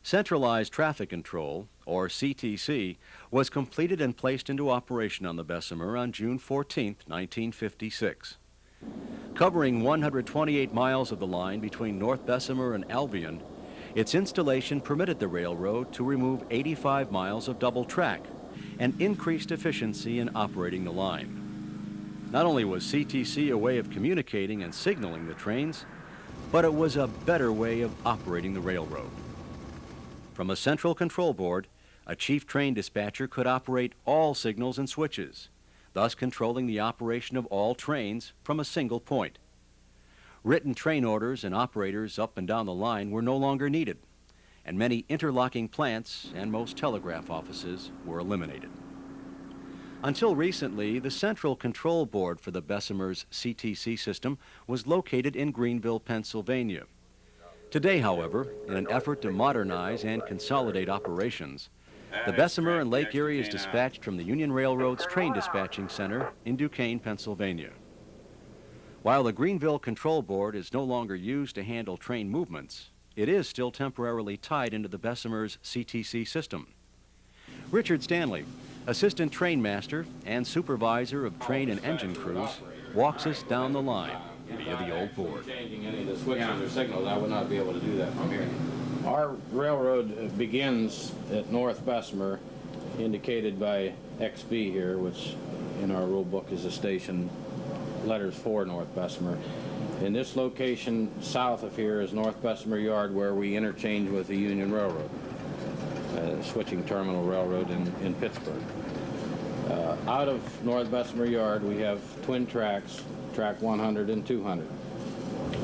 Centralized Traffic Control, or CTC, was completed and placed into operation on the Bessemer on June 14, 1956. Covering 128 miles of the line between North Bessemer and Albion, its installation permitted the railroad to remove 85 miles of double track and increased efficiency in operating the line. Not only was CTC a way of communicating and signaling the trains, but it was a better way of operating the railroad. From a central control board, a chief train dispatcher could operate all signals and switches, thus controlling the operation of all trains from a single point. Written train orders and operators up and down the line were no longer needed, and many interlocking plants and most telegraph offices were eliminated. Until recently, the central control board for the Bessemer's CTC system was located in Greenville, Pennsylvania. Today, however, in an effort to modernize and consolidate operations, the Bessemer and Lake Erie is dispatched from the Union Railroad's Train Dispatching Center in Duquesne, Pennsylvania. While the Greenville Control Board is no longer used to handle train movements, it is still temporarily tied into the Bessemer's CTC system. Richard Stanley, Assistant Train Master and Supervisor of Train and Engine Crews, walks us down the line via the old board. Changing any of the switches or signals, I would not be able to do that from here. Our railroad begins at North Bessemer, indicated by XB here, which in our rule book is a station, letters for North Bessemer. In this location south of here is North Bessemer Yard, where we interchange with the Union Railroad, switching terminal railroad in Pittsburgh. Out of North Bessemer Yard, we have twin tracks, track 100 and 200.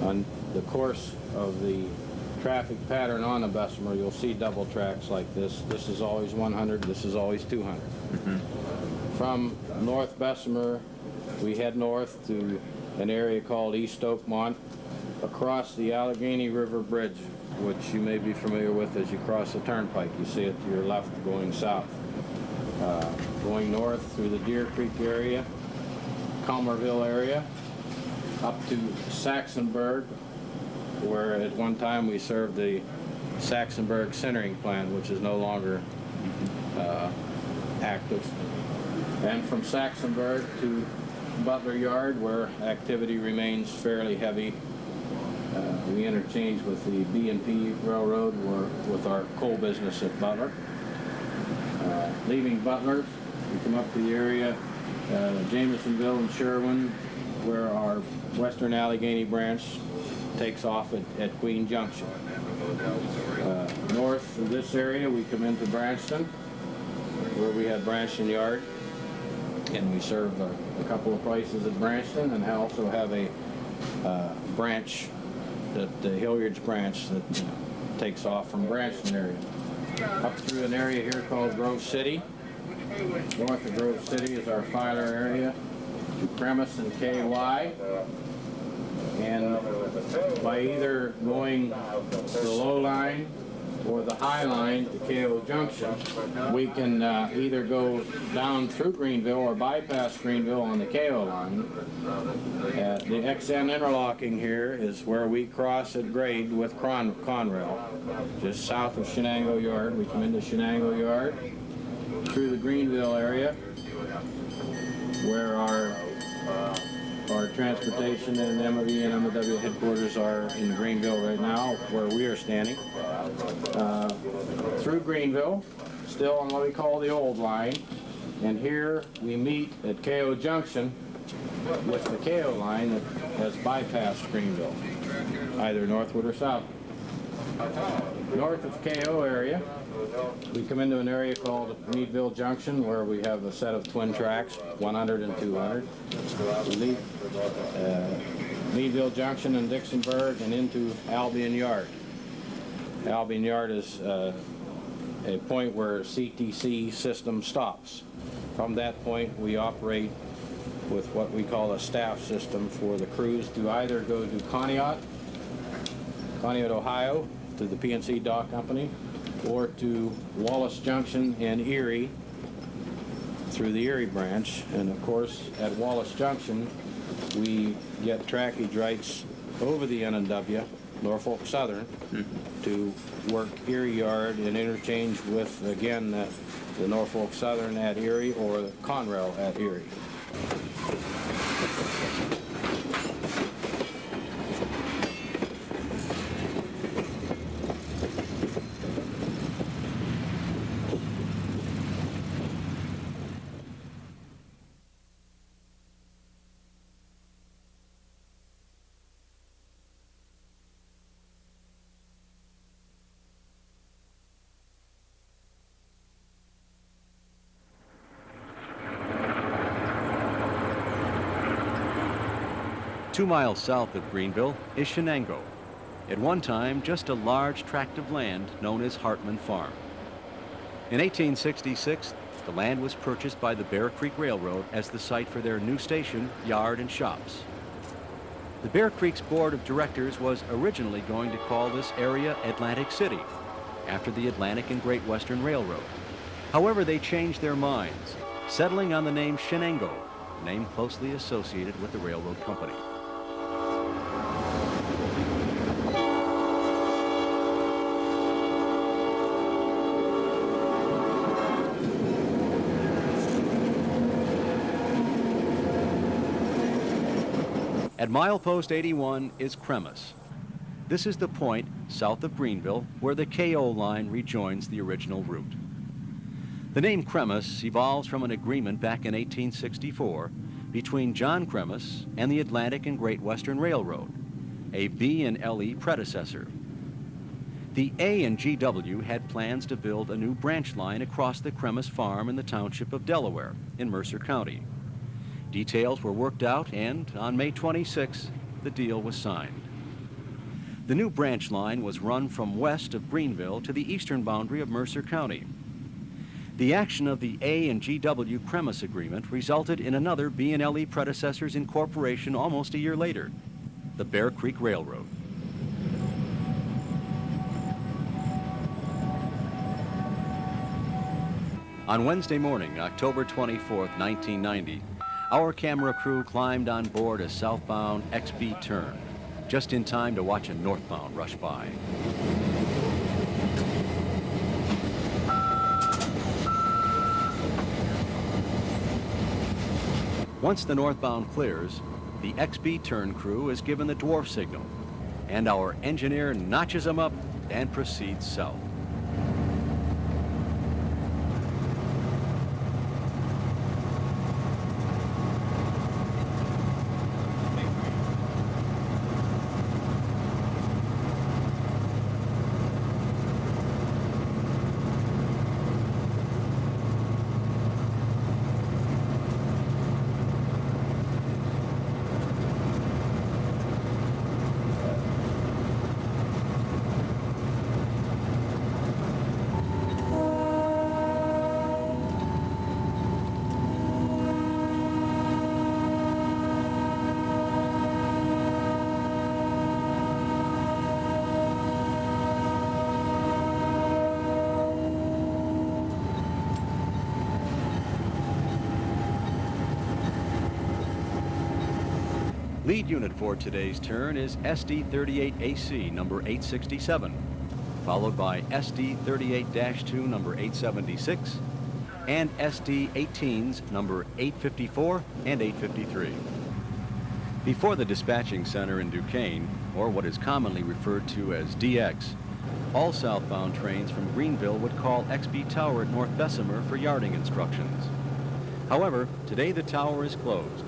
On the course of the traffic pattern on the Bessemer, you'll see double tracks like this. This is always 100, this is always 200. From North Bessemer, we head north to an area called East Oakmont, across the Allegheny River Bridge which you may be familiar with as you cross the turnpike. You see it to your left going south. Going north through the Deer Creek area, Comerville area, up to Saxonburg, where at one time we served the Saxonburg sintering plant, which is no longer active. And from Saxonburg to Butler Yard, where activity remains fairly heavy. We interchange with the B&P Railroad with our coal business at Butler. Leaving Butler, we come up to the area, Jamesonville and Sherwin, where our Western Allegheny branch takes off at Queen Junction. North of this area, we come into Branchton, where we have Branchton Yard, and we serve a couple of places at Branchton, and also have a branch, the Hilliard's branch, that takes off from Branchton area. Up through an area here called Grove City. North of Grove City is our filer area, to Cremis and KY. And by either going the low line or the high line to KO Junction, we can either go down through Greenville or bypass Greenville on the KO line. The XN interlocking here is where we cross at grade with Conrail, just south of Shenango Yard. We come into Shenango Yard through the Greenville area, where our transportation and MOV and MOW headquarters are in Greenville right now, where we are standing. Through Greenville, still on what we call the old line, and here we meet at KO Junction with the KO line that has bypassed Greenville, either northward or south. North of KO area, we come into an area called Meadville Junction, where we have a set of twin tracks, 100 and 200. We leave Meadville Junction and Dixonburg and into Albion Yard. Albion Yard is a point where CTC system stops. From that point, we operate with what we call a staff system for the crews to either go to Conneaut, Ohio, to the PNC Dock Company, or to Wallace Junction and Erie through the Erie branch. And of course, at Wallace Junction, we get trackage rights over the N&W, Norfolk Southern, to work Erie Yard and interchange with, again, the Norfolk Southern at Erie or the Conrail at Erie. Two miles south of Greenville is Shenango, at one time just a large tract of land known as Hartman Farm. In 1866, the land was purchased by the Bear Creek Railroad as the site for their new station, yard, and shops. The Bear Creek's board of directors was originally going to call this area Atlantic City, after the Atlantic and Great Western Railroad. However, they changed their minds, settling on the name Shenango, a name closely associated with the railroad company. At milepost 81 is Cremis. This is the point south of Greenville where the KO line rejoins the original route. The name Cremis evolves from an agreement back in 1864 between John Cremis and the Atlantic and Great Western Railroad, a B&LE predecessor. The A&GW had plans to build a new branch line across the Cremis farm in the township of Delaware in Mercer County. Details were worked out, and on May 26, the deal was signed. The new branch line was run from west of Greenville to the eastern boundary of Mercer County. The action of the A&GW Cremis agreement resulted in another B&LE predecessor's incorporation almost a year later, the Bear Creek Railroad. On Wednesday morning, October 24th, 1990, our camera crew climbed on board a southbound XB Tern, just in time to watch a northbound rush by. Once the northbound clears, the XB Tern crew is given the dwarf signal, and our engineer notches them up and proceeds south. Lead unit for today's turn is SD38AC number 867, followed by SD38-2 number 876, and SD18s number 854 and 853. Before the dispatching center in Duquesne, or what is commonly referred to as DX, all southbound trains from Greenville would call XB Tower at North Bessemer for yarding instructions. However, today the tower is closed,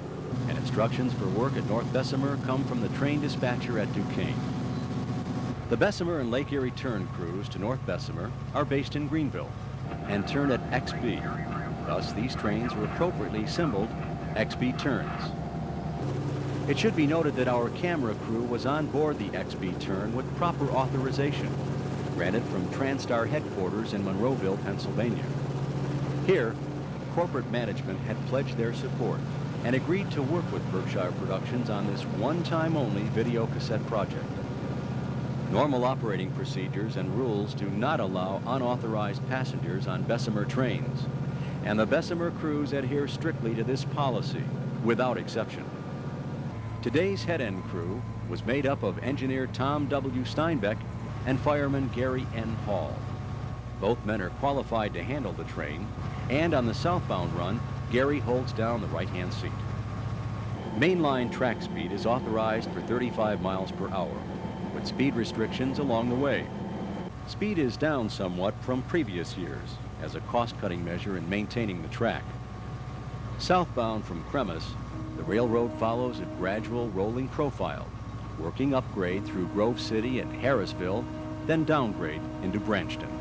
and instructions for work at North Bessemer come from the train dispatcher at Duquesne. The Bessemer and Lake Erie Tern crews to North Bessemer are based in Greenville and turn at XB. Thus, these trains are appropriately symboled XB Terns. It should be noted that our camera crew was on board the XB Tern with proper authorization, granted from TranStar headquarters in Monroeville, Pennsylvania. Here, corporate management had pledged their support and agreed to work with Berkshire Productions on this one-time-only video cassette project. Normal operating procedures and rules do not allow unauthorized passengers on Bessemer trains, and the Bessemer crews adhere strictly to this policy, without exception. Today's head-end crew was made up of engineer Tom W. Steinbeck and fireman Gary N. Hall. Both men are qualified to handle the train, and on the southbound run, Gary holds down the right-hand seat. Mainline track speed is authorized for 35 miles per hour, with speed restrictions along the way. Speed is down somewhat from previous years as a cost-cutting measure in maintaining the track. Southbound from Cremis, the railroad follows a gradual rolling profile, working upgrade through Grove City and Harrisville, then downgrade into Branchton.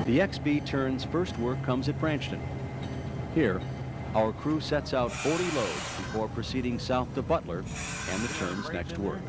The XB Tern's first work comes at Branchton. Here, Our crew sets out 40 loads before proceeding south to Butler and the turn's next work.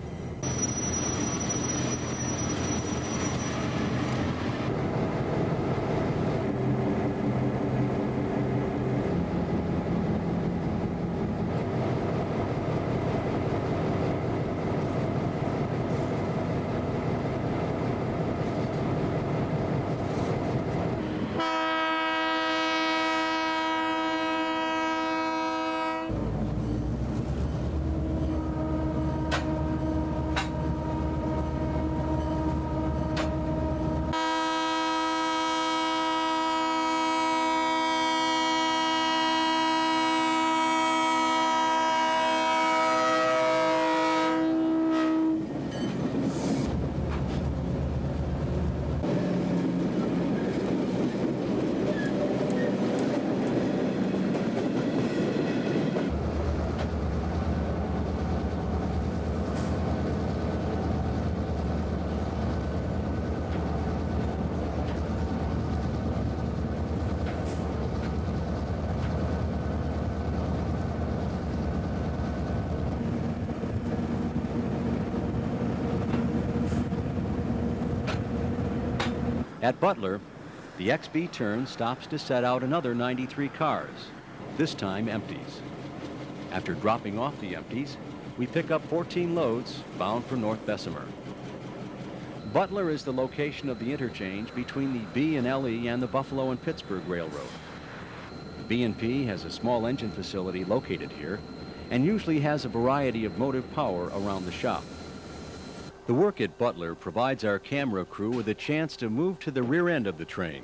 At Butler, the XB turn stops to set out another 93 cars, this time empties. After dropping off the empties, we pick up 14 loads bound for North Bessemer. Butler is the location of the interchange between the B&LE and the Buffalo and Pittsburgh Railroad. B&P has a small engine facility located here and usually has a variety of motive power around the shop. The work at Butler provides our camera crew with a chance to move to the rear end of the train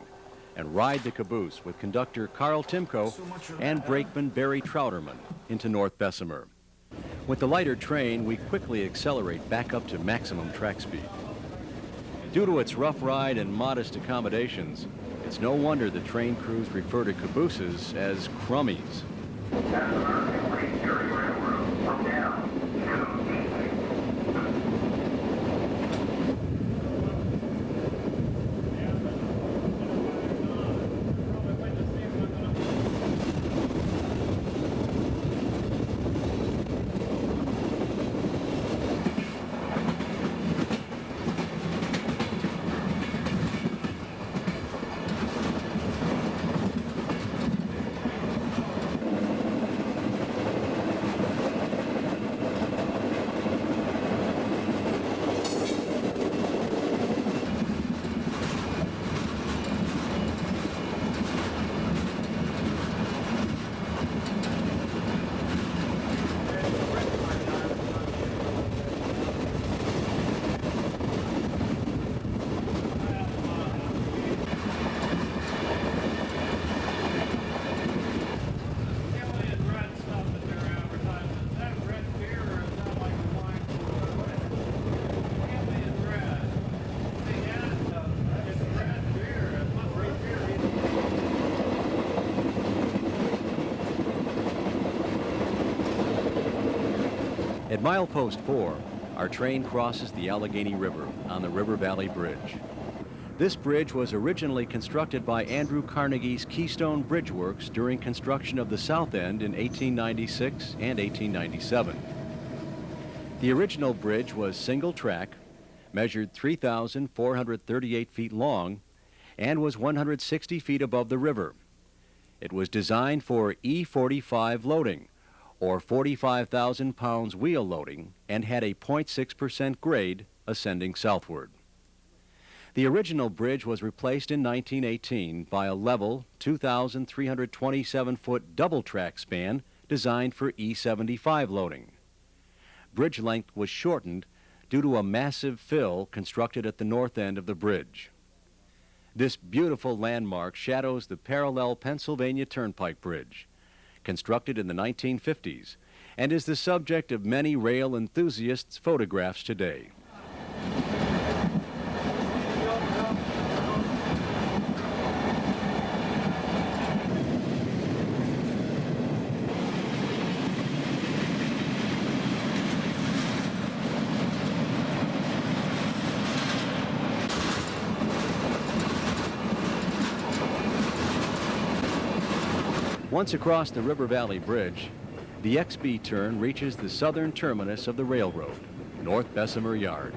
and ride the caboose with conductor Carl Timko and brakeman Barry Trouterman into North Bessemer. With the lighter train, we quickly accelerate back up to maximum track speed. Due to its rough ride and modest accommodations, it's no wonder the train crews refer to cabooses as crummies. At milepost 4, our train crosses the Allegheny River on the River Valley Bridge. This bridge was originally constructed by Andrew Carnegie's Keystone Bridge Works during construction of the south end in 1896 and 1897. The original bridge was single track, measured 3,438 feet long, and was 160 feet above the river. It was designed for E45 loading, or 45,000 pounds wheel loading, and had a 0.6% grade ascending southward. The original bridge was replaced in 1918 by a level 2,327-foot double-track span designed for E75 loading. Bridge length was shortened due to a massive fill constructed at the north end of the bridge. This beautiful landmark shadows the parallel Pennsylvania Turnpike Bridge, constructed in the 1950s, and is the subject of many rail enthusiasts' photographs today. Once across the River Valley Bridge, the XB turn reaches the southern terminus of the railroad, North Bessemer Yard.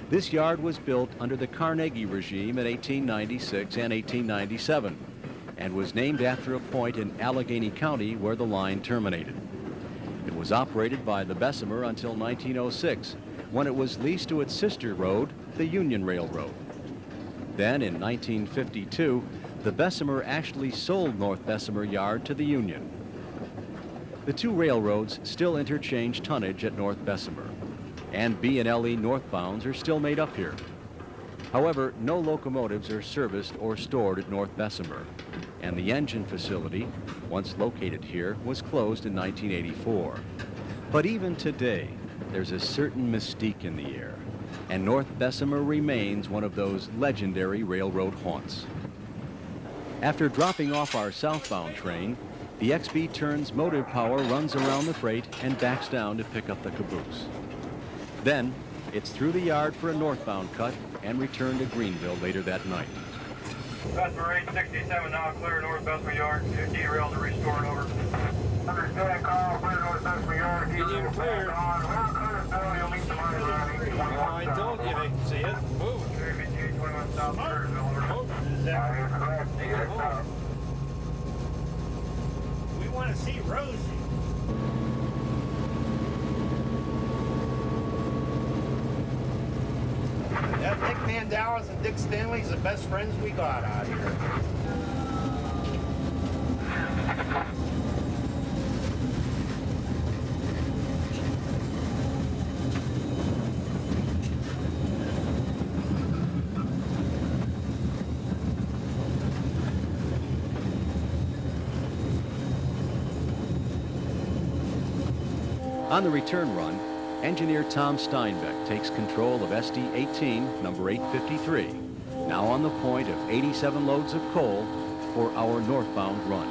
This yard was built under the Carnegie regime in 1896 and 1897 and was named after a point in Allegheny County where the line terminated. It was operated by the Bessemer until 1906, when it was leased to its sister road, the Union Railroad. Then in 1952, the Bessemer actually sold North Bessemer Yard to the Union. The two railroads still interchange tonnage at North Bessemer, and B&LE northbounds are still made up here. However, no locomotives are serviced or stored at North Bessemer, and the engine facility, once located here, was closed in 1984. But even today, there's a certain mystique in the air, and North Bessemer remains one of those legendary railroad haunts. After dropping off our southbound train, the XB turn's motive power runs around the freight and backs down to pick up the caboose. Then, it's through the yard for a northbound cut and return to Greenville later that night. Bessemer 867 now clear North Bessemer Yard. Derail to restore and over. Understand, Carl. Clear North Bessemer Yard. Union clear. You'll meet the line running. I told you they can see it. Move. ABG 21 South Clearsville. We want to see Rosie. That Dick Mandela's and Dick Stanley's the best friends we got out here. On the return run, engineer Tom Steinbeck takes control of SD-18, number 853, now on the point of 87 loads of coal for our northbound run.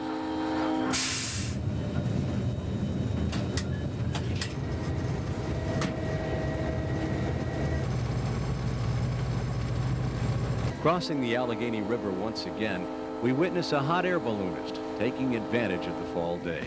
Crossing the Allegheny River once again, we witness a hot air balloonist taking advantage of the fall day.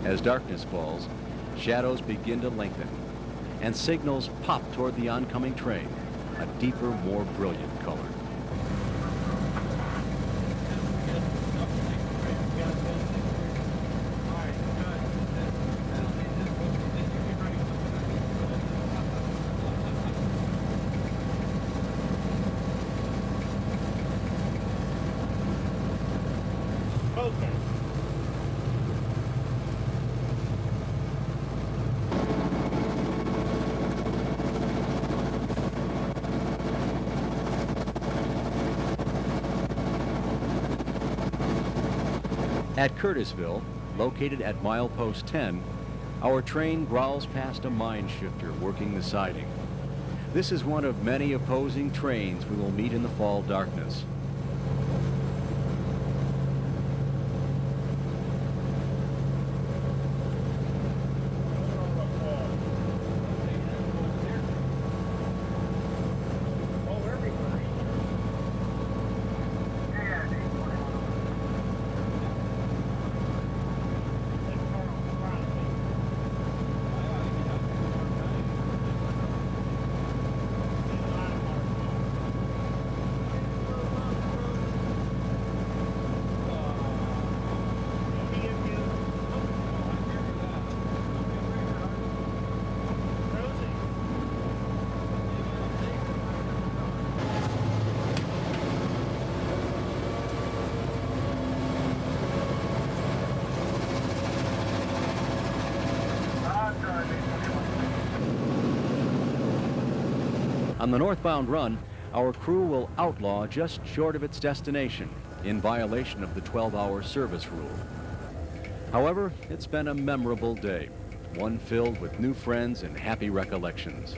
As darkness falls, shadows begin to lengthen, and signals pop toward the oncoming train, a deeper, more brilliant color. Okay. At Curtisville, located at milepost 10, our train growls past a mine shifter working the siding. This is one of many opposing trains we will meet in the fall darkness. On the northbound run, our crew will outlaw just short of its destination in violation of the 12-hour service rule. However, it's been a memorable day, one filled with new friends and happy recollections.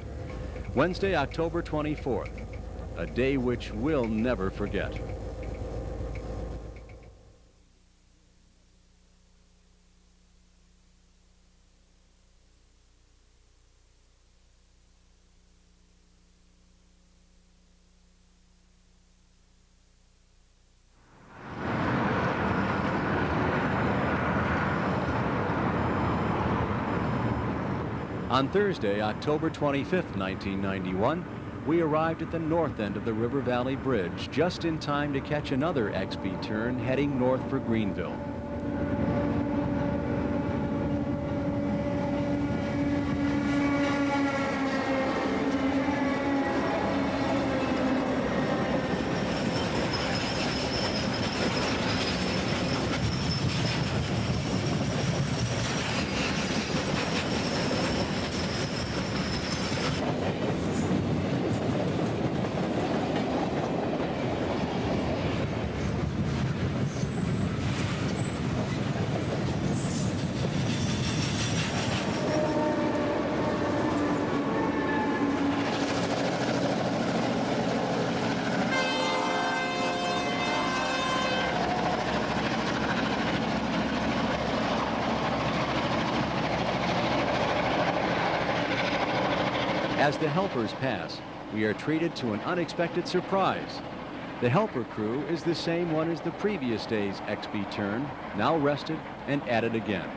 Wednesday, October 24th, a day which we'll never forget. On Thursday, October 25th, 1991, we arrived at the north end of the River Valley Bridge just in time to catch another XB turn heading north for Greenville. As the helpers pass, we are treated to an unexpected surprise. The helper crew is the same one as the previous day's XB turn, now rested and at it again.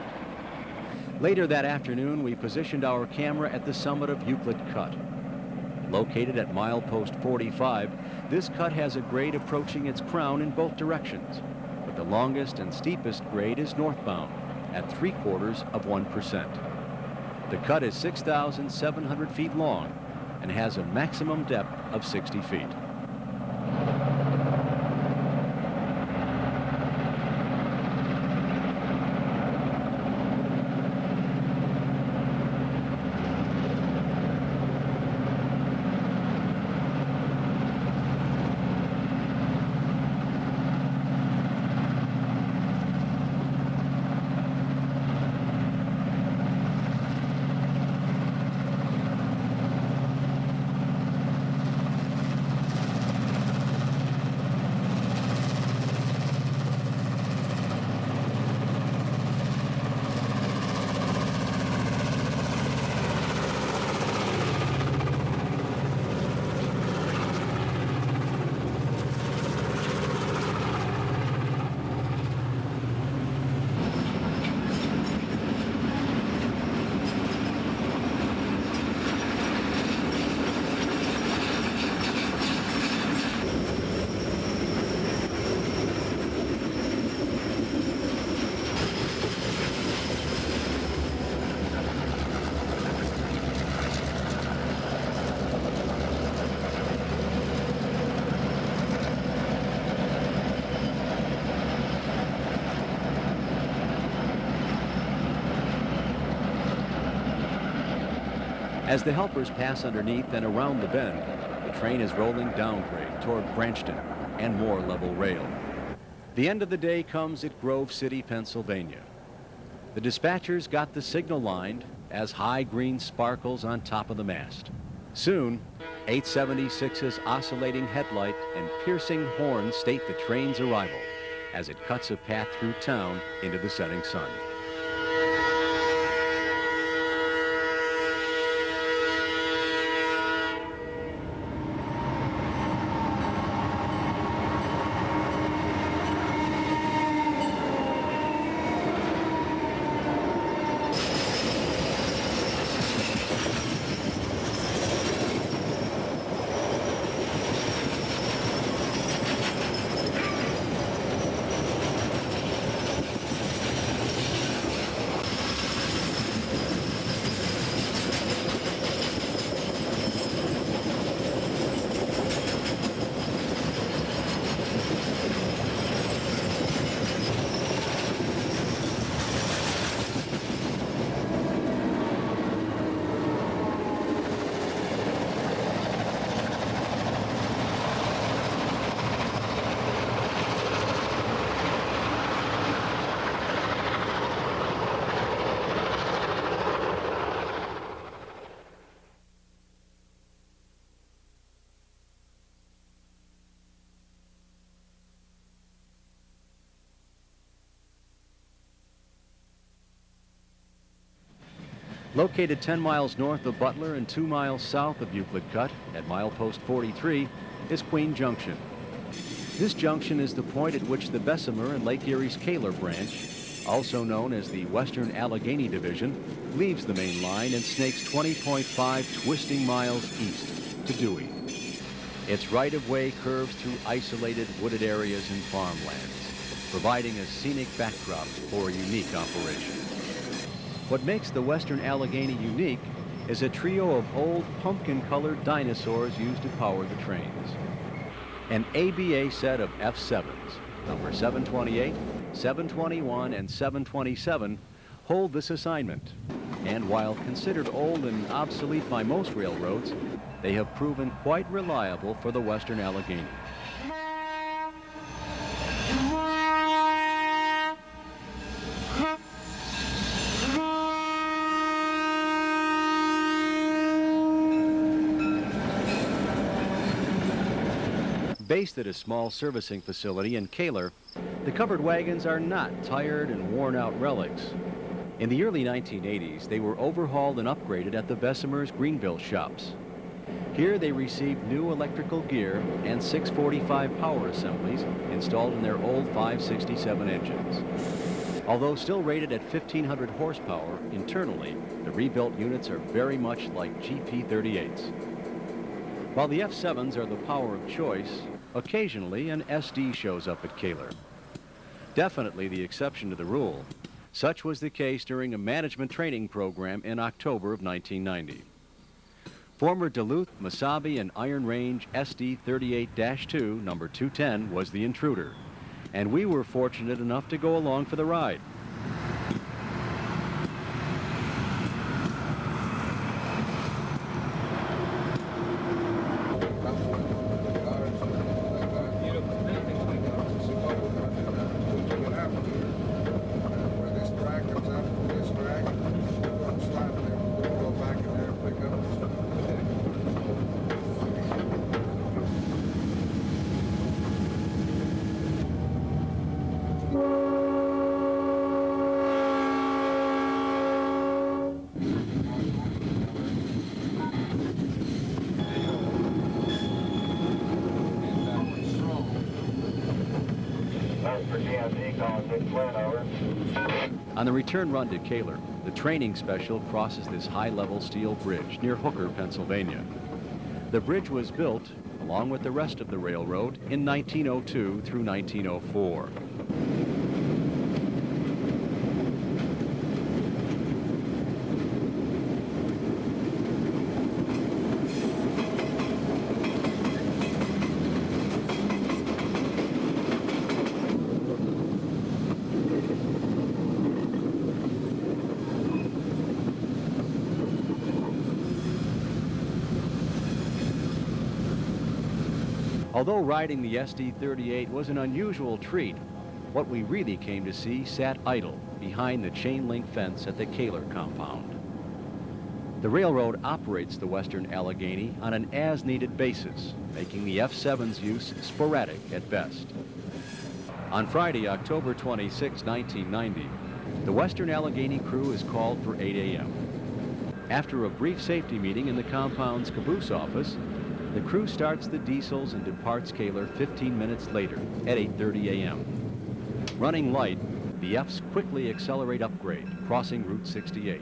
Later that afternoon, we positioned our camera at the summit of Euclid Cut. Located at milepost 45, this cut has a grade approaching its crown in both directions, but the longest and steepest grade is northbound at 0.75%. The cut is 6,700 feet long and has a maximum depth of 60 feet. As the helpers pass underneath and around the bend, the train is rolling downgrade toward Branchton and more level rail. The end of the day comes at Grove City, Pennsylvania. The dispatchers got the signal lined as high green sparkles on top of the mast. Soon, 876's oscillating headlight and piercing horn state the train's arrival as it cuts a path through town into the setting sun. Located 10 miles north of Butler and 2 miles south of Euclid Cut at milepost 43 is Queen Junction. This junction is the point at which the Bessemer and Lake Erie's Kaler branch, also known as the Western Allegheny Division, leaves the main line and snakes 20.5 twisting miles east to Dewey. Its right-of-way curves through isolated wooded areas and farmlands, providing a scenic backdrop for a unique operation. What makes the Western Allegheny unique is a trio of old pumpkin-colored dinosaurs used to power the trains. An ABA set of F7s, number 728, 721, and 727, hold this assignment. And while considered old and obsolete by most railroads, they have proven quite reliable for the Western Allegheny. Based at a small servicing facility in Kaler, the covered wagons are not tired and worn-out relics. In the early 1980s, they were overhauled and upgraded at the Bessemer's Greenville shops. Here they received new electrical gear and 645 power assemblies installed in their old 567 engines. Although still rated at 1,500 horsepower internally, the rebuilt units are very much like GP38s. While the F7s are the power of choice, occasionally an SD shows up at Kaler. Definitely the exception to the rule. Such was the case during a management training program in October of 1990. Former Duluth, Mesabi, and Iron Range SD38-2, number 210, was the intruder, and we were fortunate enough to go along for the ride. On the return run to Kaler, the training special crosses this high-level steel bridge near Hooker, Pennsylvania. The bridge was built, along with the rest of the railroad, in 1902 through 1904. Although riding the SD38 was an unusual treat, what we really came to see sat idle behind the chain-link fence at the Kaler compound. The railroad operates the Western Allegheny on an as-needed basis, making the F7's use sporadic at best. On Friday, October 26, 1990, the Western Allegheny crew is called for 8 a.m. After a brief safety meeting in the compound's caboose office, the crew starts the diesels and departs Kaler 15 minutes later at 8:30 a.m. Running light, the Fs quickly accelerate upgrade, crossing Route 68.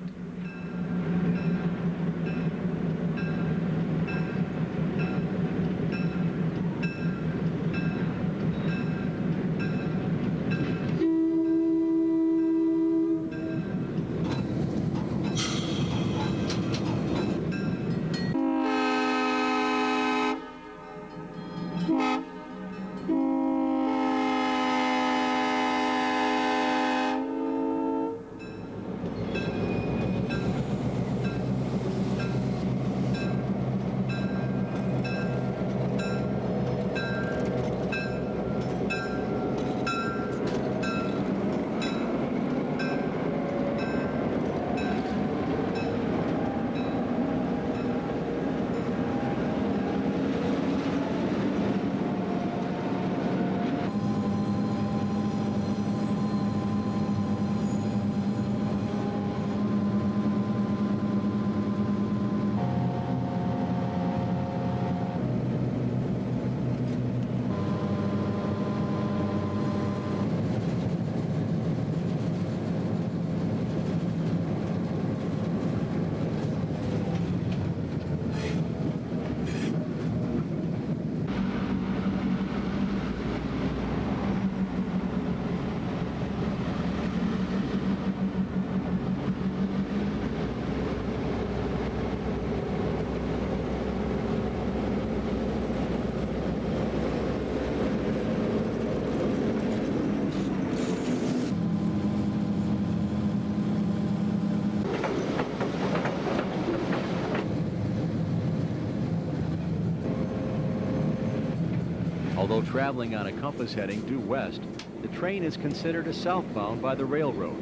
Although traveling on a compass heading due west, the train is considered a southbound by the railroad.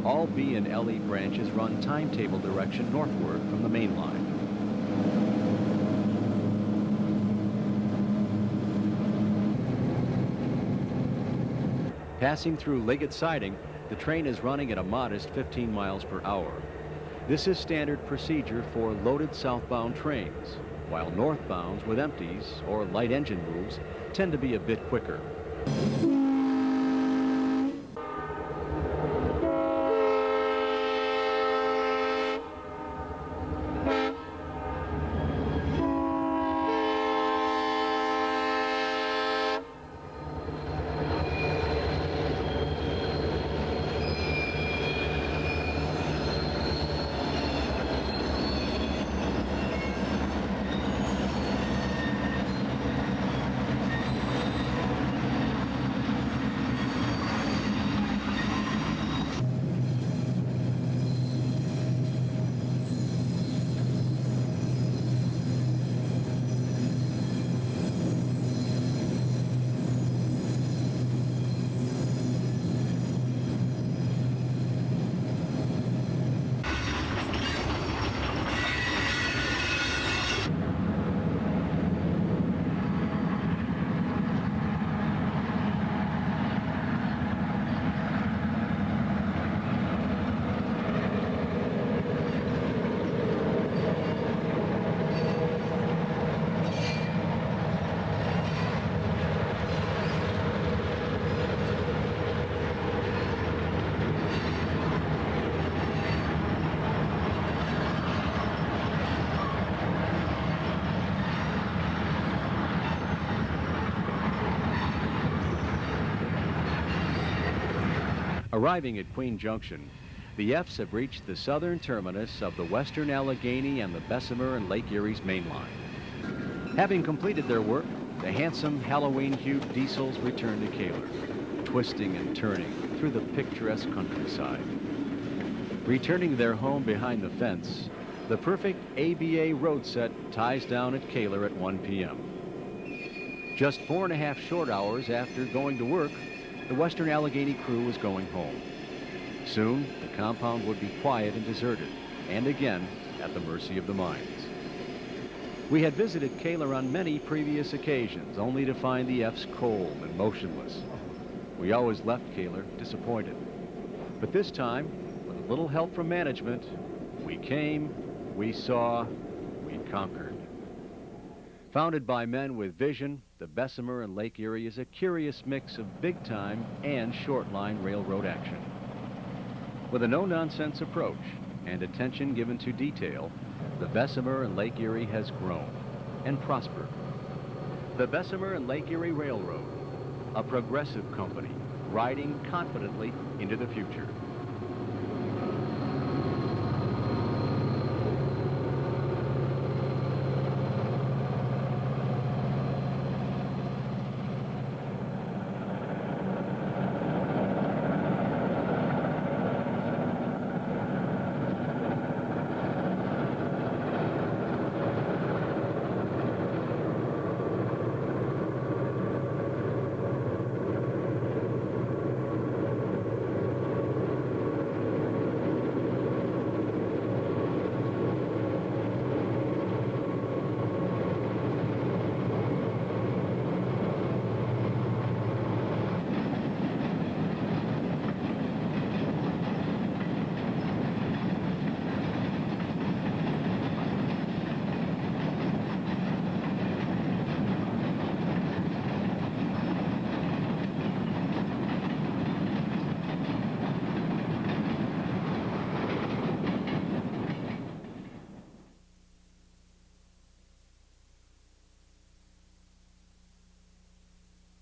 All B and LE branches run timetable direction northward from the main line. Passing through Liggett Siding, the train is running at a modest 15 miles per hour. This is standard procedure for loaded southbound trains, while northbounds with empties or light engine moves tend to be a bit quicker. Arriving at Queen Junction, the Fs have reached the southern terminus of the Western Allegheny and the Bessemer and Lake Erie's main line. Having completed their work, the handsome Halloween-hued diesels return to Kaler, twisting and turning through the picturesque countryside. Returning to their home behind the fence, the perfect ABA road set ties down at Kaler at 1 p.m. Just 4.5 short hours after going to work, the Western Allegheny crew was going home. Soon, the compound would be quiet and deserted, and again at the mercy of the mines. We had visited Kaler on many previous occasions, only to find the Fs cold and motionless. We always left Kaler disappointed. But this time, with a little help from management, we came, we saw, we conquered. Founded by men with vision, the Bessemer and Lake Erie is a curious mix of big-time and short-line railroad action. With a no-nonsense approach and attention given to detail, the Bessemer and Lake Erie has grown and prospered. The Bessemer and Lake Erie Railroad, a progressive company riding confidently into the future.